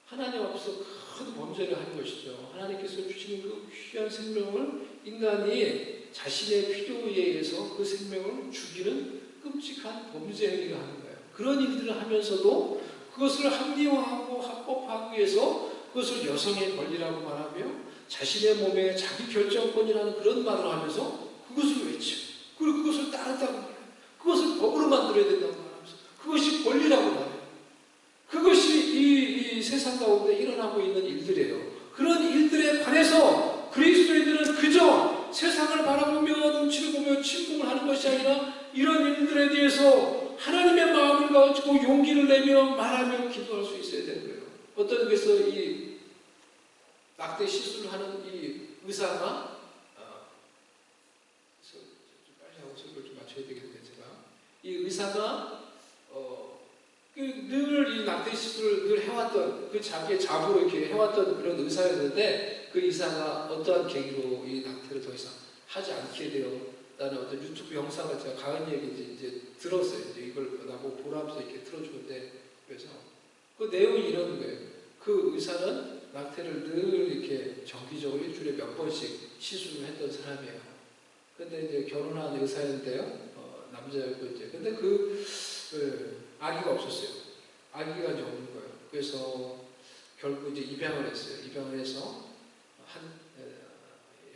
하나님 앞에서 큰 범죄를 하는 것이죠. 하나님께서 주신 그 귀한 생명을 인간이 자신의 필요에 의해서 그 생명을 죽이는 끔찍한 범죄 행위를 하는 거예요. 그런 일들을 하면서도 그것을 합리화하고 합법화하기 위해서 그것을 여성의 권리라고 말하며 자신의 몸에 자기 결정권이라는 그런 말을 하면서 그것을 외치고 그리고 그것을 따른다고 말해요. 그것을 법으로 만들어야 된다고 말하면서 그것이 권리라고 말해요. 그것이 이 세상 가운데 일어나고 있는 일들이에요. 그런 일들에 관해서 그리스도인들은 그저 세상을 바라보며 눈치를 보며 침묵을 하는 것이 아니라 이런 일들에 대해서 하나님의 마음을 가지고 용기를 내며 말하며 기도할 수 있어야 되는 거예요. 어떤 데서 이 낙태 시술을 하는 이 의사가 빨리 하고 설교를 좀 맞춰야 되겠는데 제가 이 의사가 늘 이 낙태 시술을 늘 해왔던 그 자기의 자부로 이렇게 해왔던 그런 의사였는데 그 의사가 어떠한 계기로 이 낙태를 더 이상 하지 않게 되었다는 어떤 유튜브 영상을 제가 가은이에게 이제 들었어요. 이제 이걸 나보고 보라면서 이렇게 틀어주는데 그래서 그 내용이 이런 거예요. 그 의사는 낙태를 늘 이렇게 정기적으로 일주일에 몇 번씩 시술을 했던 사람이에요. 근데 이제 결혼한 의사였는데요. 남자였고 이제 근데 아기가 없었어요. 아기가 이제 없는 거예요. 그래서 결국 이제 입양을 했어요. 입양을 해서 한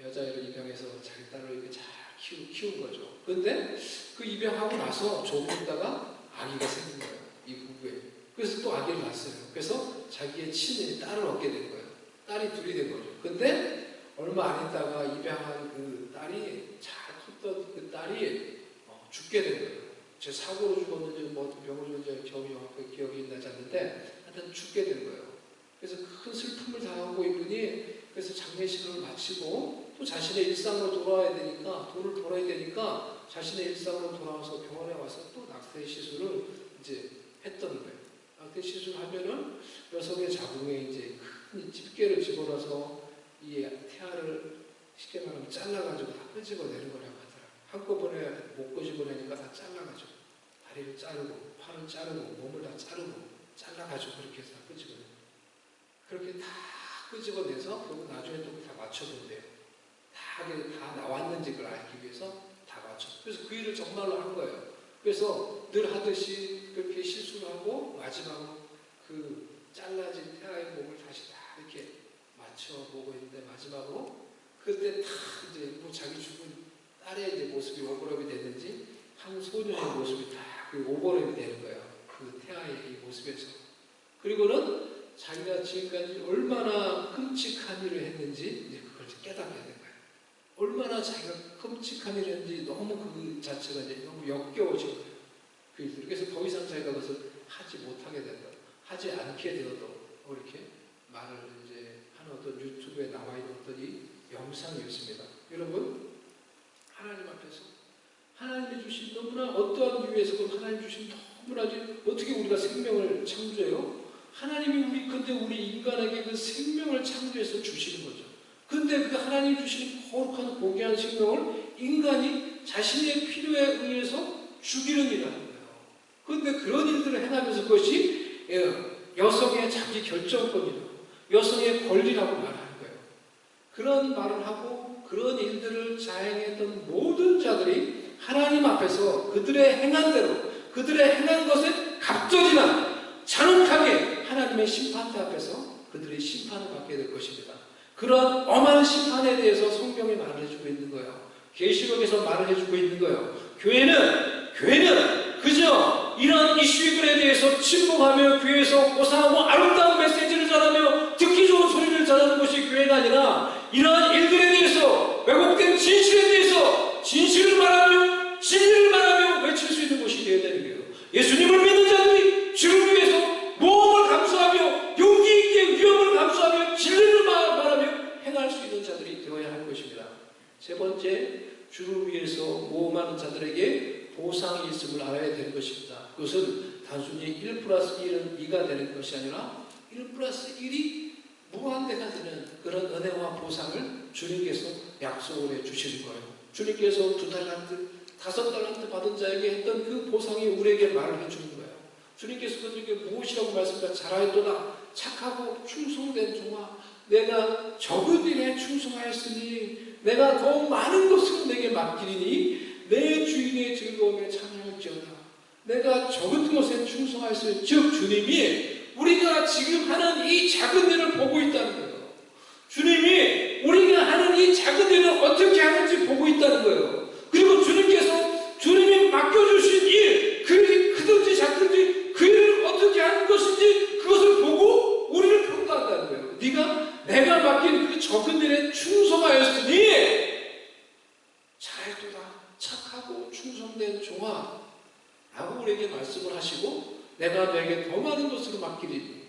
여자애를 입양해서 자기 딸을 이렇게 잘 키운 거죠. 근데 그 입양하고 나서 조금 있다가 아기가 생긴 거예요. 이 부부에. 그래서 또 아기를 낳았어요. 그래서 자기의 친인 딸을 얻게 된 거예요. 딸이 둘이 된 거죠. 근데 얼마 안 있다가 입양한 그 딸이 잘 컸던 그 딸이 죽게 된 거예요. 제 사고로 죽었는지 뭐 병으로 죽었는지 기억이 나지 않는데 하여튼 죽게 된 거예요. 그래서 큰 슬픔을 당하고 이분이 그래서 장례식을 마치고 또 자신의 일상으로 돌아와야 되니까 돈을 벌어야 되니까 자신의 일상으로 돌아와서 병원에 와서 또 낙태 시술을 이제 했던 거예요. 낙태 시술하면은 여성의 자궁에 이제 큰 집게를 집어넣어서 이 태아를 쉽게 말하면 잘라가지고 다 끄집어내는 거라고 하더라고요. 한꺼번에 못 끄집어내니까 다 잘라가지고 다리를 자르고 팔을 자르고 몸을 다 자르고 잘라가지고 그렇게 해서 다 끄집어내요. 그렇게 다 끄집어내서 그리고 나중에 또 다 맞춰본대요. 다 나왔는지 그걸 알기 위해서 다 맞춰. 그래서 그 일을 정말로 한 거예요. 그래서 늘 하듯이 그렇게 실수를 하고 마지막으로 그 잘라진 태아의 몸을 다시 다 이렇게 맞춰보고 있는데 마지막으로 그때 다 이제 뭐 자기 죽은 딸의 이제 모습이 오버랩이 됐는지 한 소년의 모습이 다 그 오버랩이 되는 거예요. 그 태아의 이 모습에서. 그리고는 자기가 지금까지 얼마나 끔찍한 일을 했는지 이제 그걸 깨닫게 되는 거예요. 얼마나 자기가 끔찍한 일을 했는지 너무 그 자체가 이제 너무 역겨워진 거예요. 그 일들. 그래서 더 이상 자기가 그것을 하지 못하게 된다. 하지 않게 되어도 이렇게 말을 이제 하는 어떤 유튜브에 나와 있는 어떤 이 영상이었습니다. 여러분, 하나님 앞에서 하나님이 주신 너무나 어떠한 이유에서든 하나님 주신 충분하지. 어떻게 우리가 생명을 창조해요? 하나님이 근데 우리 인간에게 그 생명을 창조해서 주시는 거죠. 근데 그 하나님 주시는 거룩한 고귀한 생명을 인간이 자신의 필요에 의해서 죽이는 일을 하는 거예요. 그런데 그런 일들을 행하면서 그것이 여성의 자기 결정권이다, 여성의 권리라고 말하는 거예요. 그런 말을 하고 그런 일들을 자행했던 모든 자들이 하나님 앞에서 그들의 행한 대로, 그들의 행한 것에 갑절이나 잔혹하게 하나님의 심판대 앞에서 그들의 심판을 받게 될 것입니다. 그런 엄한 심판에 대해서 성경이 말을 해주고 있는 거예요. 계시록에서 말을 해주고 있는 거예요. 교회는 그저 이런 이슈들에 대해서 침묵하며 교회에서 고상하고 아름다운 메시지를 전하며 듣기 좋은 소리를 전하는 것이 교회가 아니라 이러한 일들에 대해서 왜곡된 진실에 대해서 진실을 말하며 진리를 말하며 외칠 수 있는 것이 되어야 되는 거예요. 예수님을 믿는 자들이 주를 위해서 모험을 감수하며 용기 있게 위험을 감수하며 진리를 말하며 행할 수 있는 자들이 되어야 할 것입니다. 세 번째, 주를 위해서 모험하는 자들에게 보상이 있음을 알아야 되는 것입니다. 그것은 단순히 1+1은 2가 되는 것이 아니라 1+1이 무한대가 되는 그런 은혜와 보상을 주님께서 약속을 해주시는 거예요. 주님께서 2달란트, 5달란트 받은 자에게 했던 그 보상이 우리에게 말을 해주는 거예요. 주님께서 그들에게 무엇이라고 말씀하시다. 잘하였도다 착하고 충성된 종아, 내가 적은 일에 충성하였으니 내가 더 많은 것을 내게 맡기리니 내 주인의 즐거움에 참여할지어다. 내가 적은 것에 충성하였으니, 즉 주님이 우리가 지금 하는 이 작은 일을 보고 있다는 거예요. 주님이 우리가 하는 이 작은 일을 어떻게 하는지 보고 있다는 거예요. 그리고 주님께서 주님이 맡겨주신 일, 그 일이 크든지 작든지 그 일을 어떻게 하는 것인지 그것을 보고 우리를 평가한다는 거예요. 내가 맡긴 그 적은 일에 충성하였으니 잘했도다 착하고 충성된 종아 라고 우리에게 말씀을 하시고, 내가 너에게 더 많은 것으로 맡기리니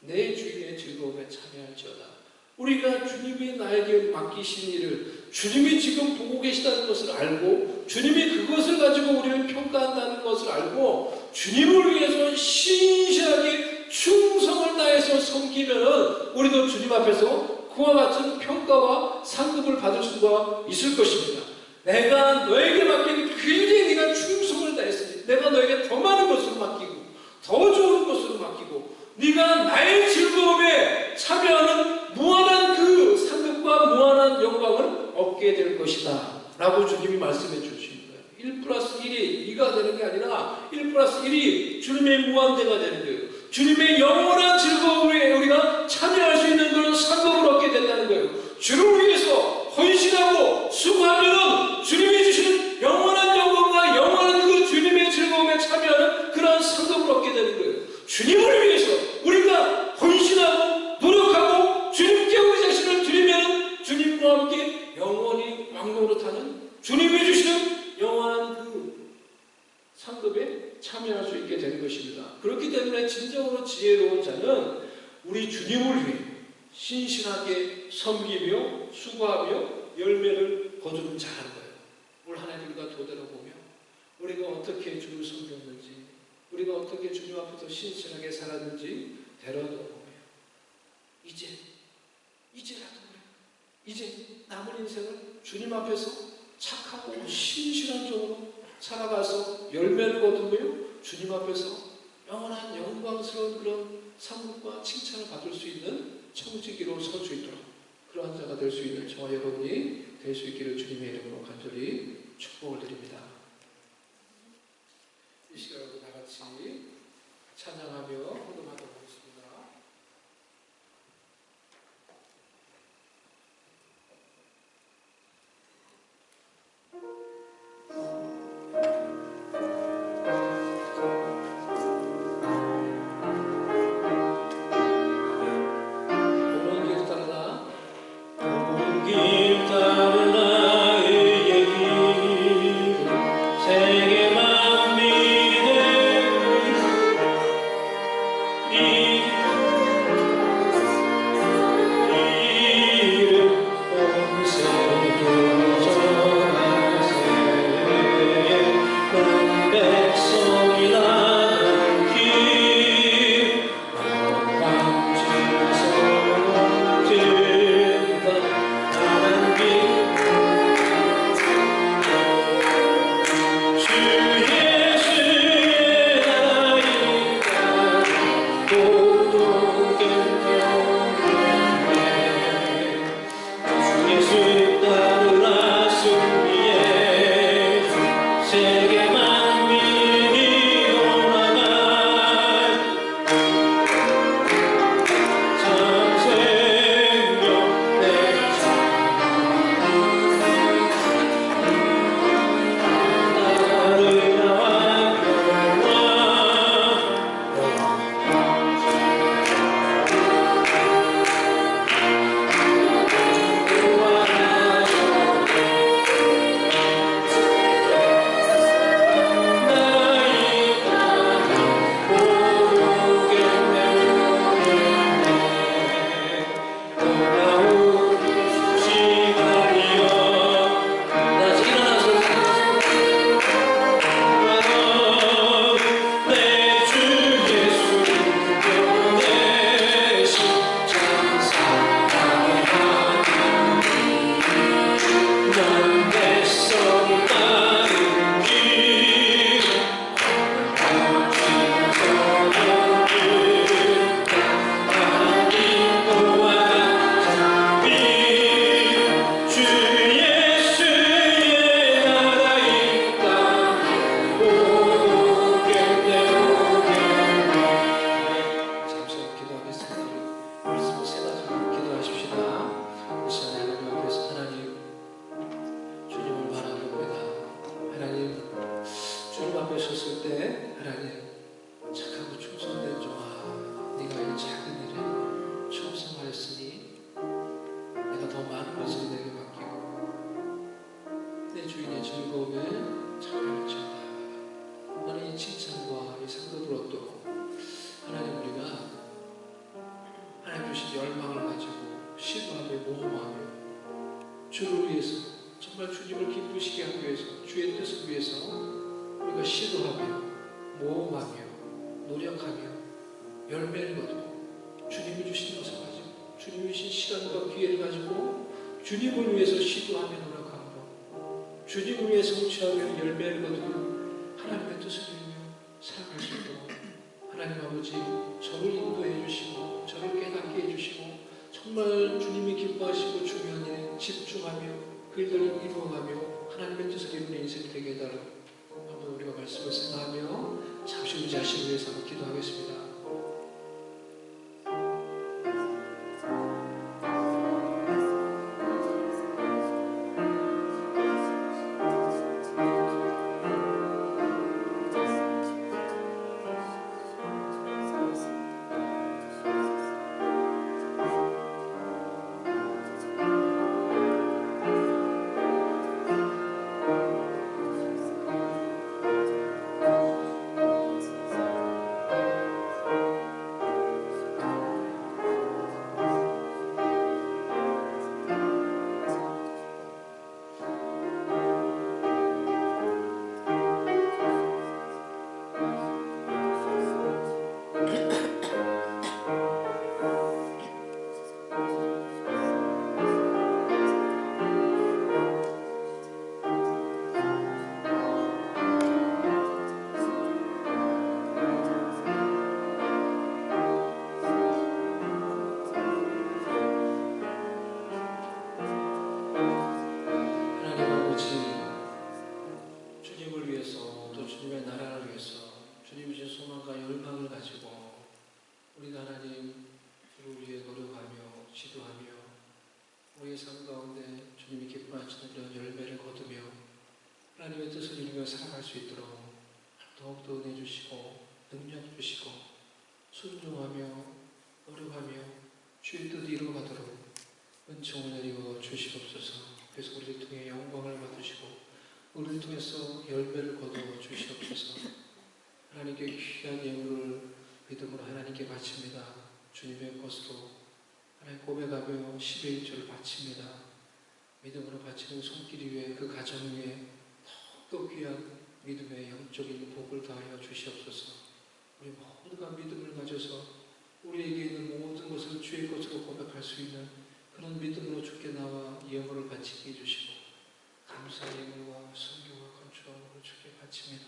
내 주인의 즐거움에 참여할지어다. 우리가 주님이 나에게 맡기신 일을 주님이 지금 보고 계시다는 것을 알고 주님이 그것을 가지고 우리를 평가한다는 것을 알고 주님을 위해서 신실하게 충성을 다해서 섬기면은 우리도 주님 앞에서 그와 같은 평가와 상급을 받을 수가 있을 것입니다. 내가 너에게 맡긴 그 일에 네가 충성을 다했으니 내가 너에게 더 많은 것으로 맡기고 더 좋은 것으로 맡기고 네가 나의 즐거움에 참여하는 무한한 그 상급과 무한한 영광을 얻게 될 것이다 라고 주님이 말씀해 주시는 거예요. 1+1이 2가 되는 게 아니라 1+1이 주님의 무한대가 되는 거예요. 주님의 영원한 즐거움에 우리가 참여할 수 있는 그런 상급을 얻게 된다는 거예요. 주를 위해서 헌신하고 수고하면 주님이 주시는 영원한 영광과 영원한 그 주님의 즐거움에 참여하는 그런 상급을 얻게 되는 거예요. 주님을 위해서 우리가 헌신하고 노력하고 주님께 우리 자신을 드리면 주님과 함께 영원히 왕노릇하는 주님이 주시는 영원한 그 상급에 참여할 수 있게 되는 것입니다. 그렇기 때문에 진정으로 지혜로운 자는 우리 주님을 위해 신실하게 섬기며 수고하며 열매를 거두는 자라는 거예요. 올 한 해 우리가 되돌아보며 우리가 어떻게 주를 섬겼는지, 우리가 어떻게 주님 앞에서 신실하게 살았는지 되돌아보며 이제라도 이제 남은 인생을 주님 앞에서 착하고 신실한 종으로 살아가서 열매를 거두며 주님 앞에서 영원한 영광스러운 그런 상급과 칭찬을 받을 수 있는 청지기로 설 수 있도록 그러한 자가 될 수 있는 저와 여러분이 될 수 있기를 주님의 이름으로 간절히 축복을 드립니다. 이 시간에 다 같이 찬양하며 헌금하도록 하겠습니다. 백성이나 열망을 가지고 시도하며 모험하며 주를 위해서 정말 주님을 기쁘시게 하기 위해서 주의 뜻을 위해서 우리가 시도하며 모험하며 노력하며 열매를 거두고 주님이 주신 것을 가지고 주님이 주신 시간과 기회를 가지고 주님을 위해서 시도하며 노력하므로 주님을 위해 성취하며 열매를 거두고 하나님의 뜻을 이루며 살아갈 수 있도록 하나님 아버지 저를 인도해 주시고 저를 깨닫게 해주시고 정말 주님이 기뻐하시고 중요한 일에 집중하며 그 일들을 이루어가며 하나님의 뜻을 이루는 인생이 되게 해달라고 한번 우리가 말씀을 생각하며 잠시 우리 자신을 위해서 한번 기도하겠습니다. 하나님의 뜻을 이루며 살아갈 수 있도록 더욱더 은혜 주시고 능력 주시고 순종하며 노력하며 주의 뜻 이루어가도록 은총을 내리고 주시옵소서. 그래서 우리를 통해 영광을 받으시고 우리를 통해서 열매를 거두어 주시옵소서. 하나님께 귀한 예물을 믿음으로 하나님께 바칩니다. 주님의 것으로 하나님 고백하며 10의 1조를 바칩니다. 믿음으로 바치는 손길 위에 그 가정 위에 더욱더 귀한 믿음의 영적인 복을 다하여 주시옵소서. 우리 모두가 믿음을 가져서 우리에게 있는 모든 것을 주의 것으로 고백할 수 있는 그런 믿음으로 주께 나와 예물을 바치게 해주시고 감사의 예물과 성교와 건축함으로 주께 바칩니다.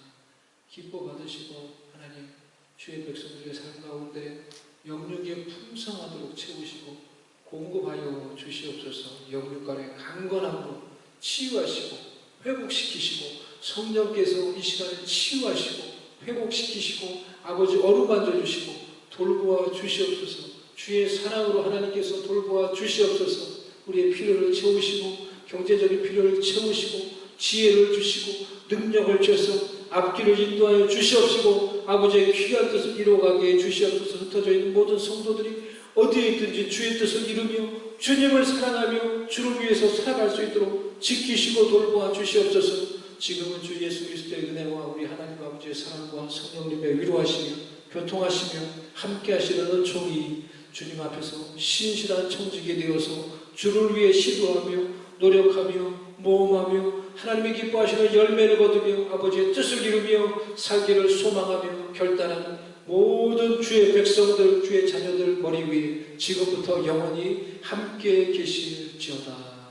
기뻐 받으시고 하나님 주의 백성들의 삶 가운데 영육이 풍성하도록 채우시고 공급하여 주시옵소서. 영육 간의 강건함으로 치유하시고 회복시키시고 성령께서 이 시간에 치유하시고 회복시키시고 아버지 어루만져 주시고 돌보아 주시옵소서. 주의 사랑으로 하나님께서 돌보아 주시옵소서. 우리의 필요를 채우시고 경제적인 필요를 채우시고 지혜를 주시고 능력을 주셔서 앞길을 인도하여 주시옵시고 아버지의 귀한 뜻을 이루어가게 해주시옵소서. 흩어져 있는 모든 성도들이 어디에 있든지 주의 뜻을 이루며 주님을 사랑하며 주를 위해서 살아갈 수 있도록 지키시고 돌보아 주시옵소서. 지금은 주 예수 그리스도의 은혜와 우리 하나님 아버지의 사랑과 성령님의 위로하시며 교통하시며 함께 하시는 은총이 주님 앞에서 신실한 청지기 되어서 주를 위해 시도하며 노력하며 모험하며 하나님이 기뻐하시는 열매를 거두며 아버지의 뜻을 이루며 살기를 소망하며 결단하는 모든 주의 백성들, 주의 자녀들 머리 위에 지금부터 영원히 함께 계실지어다.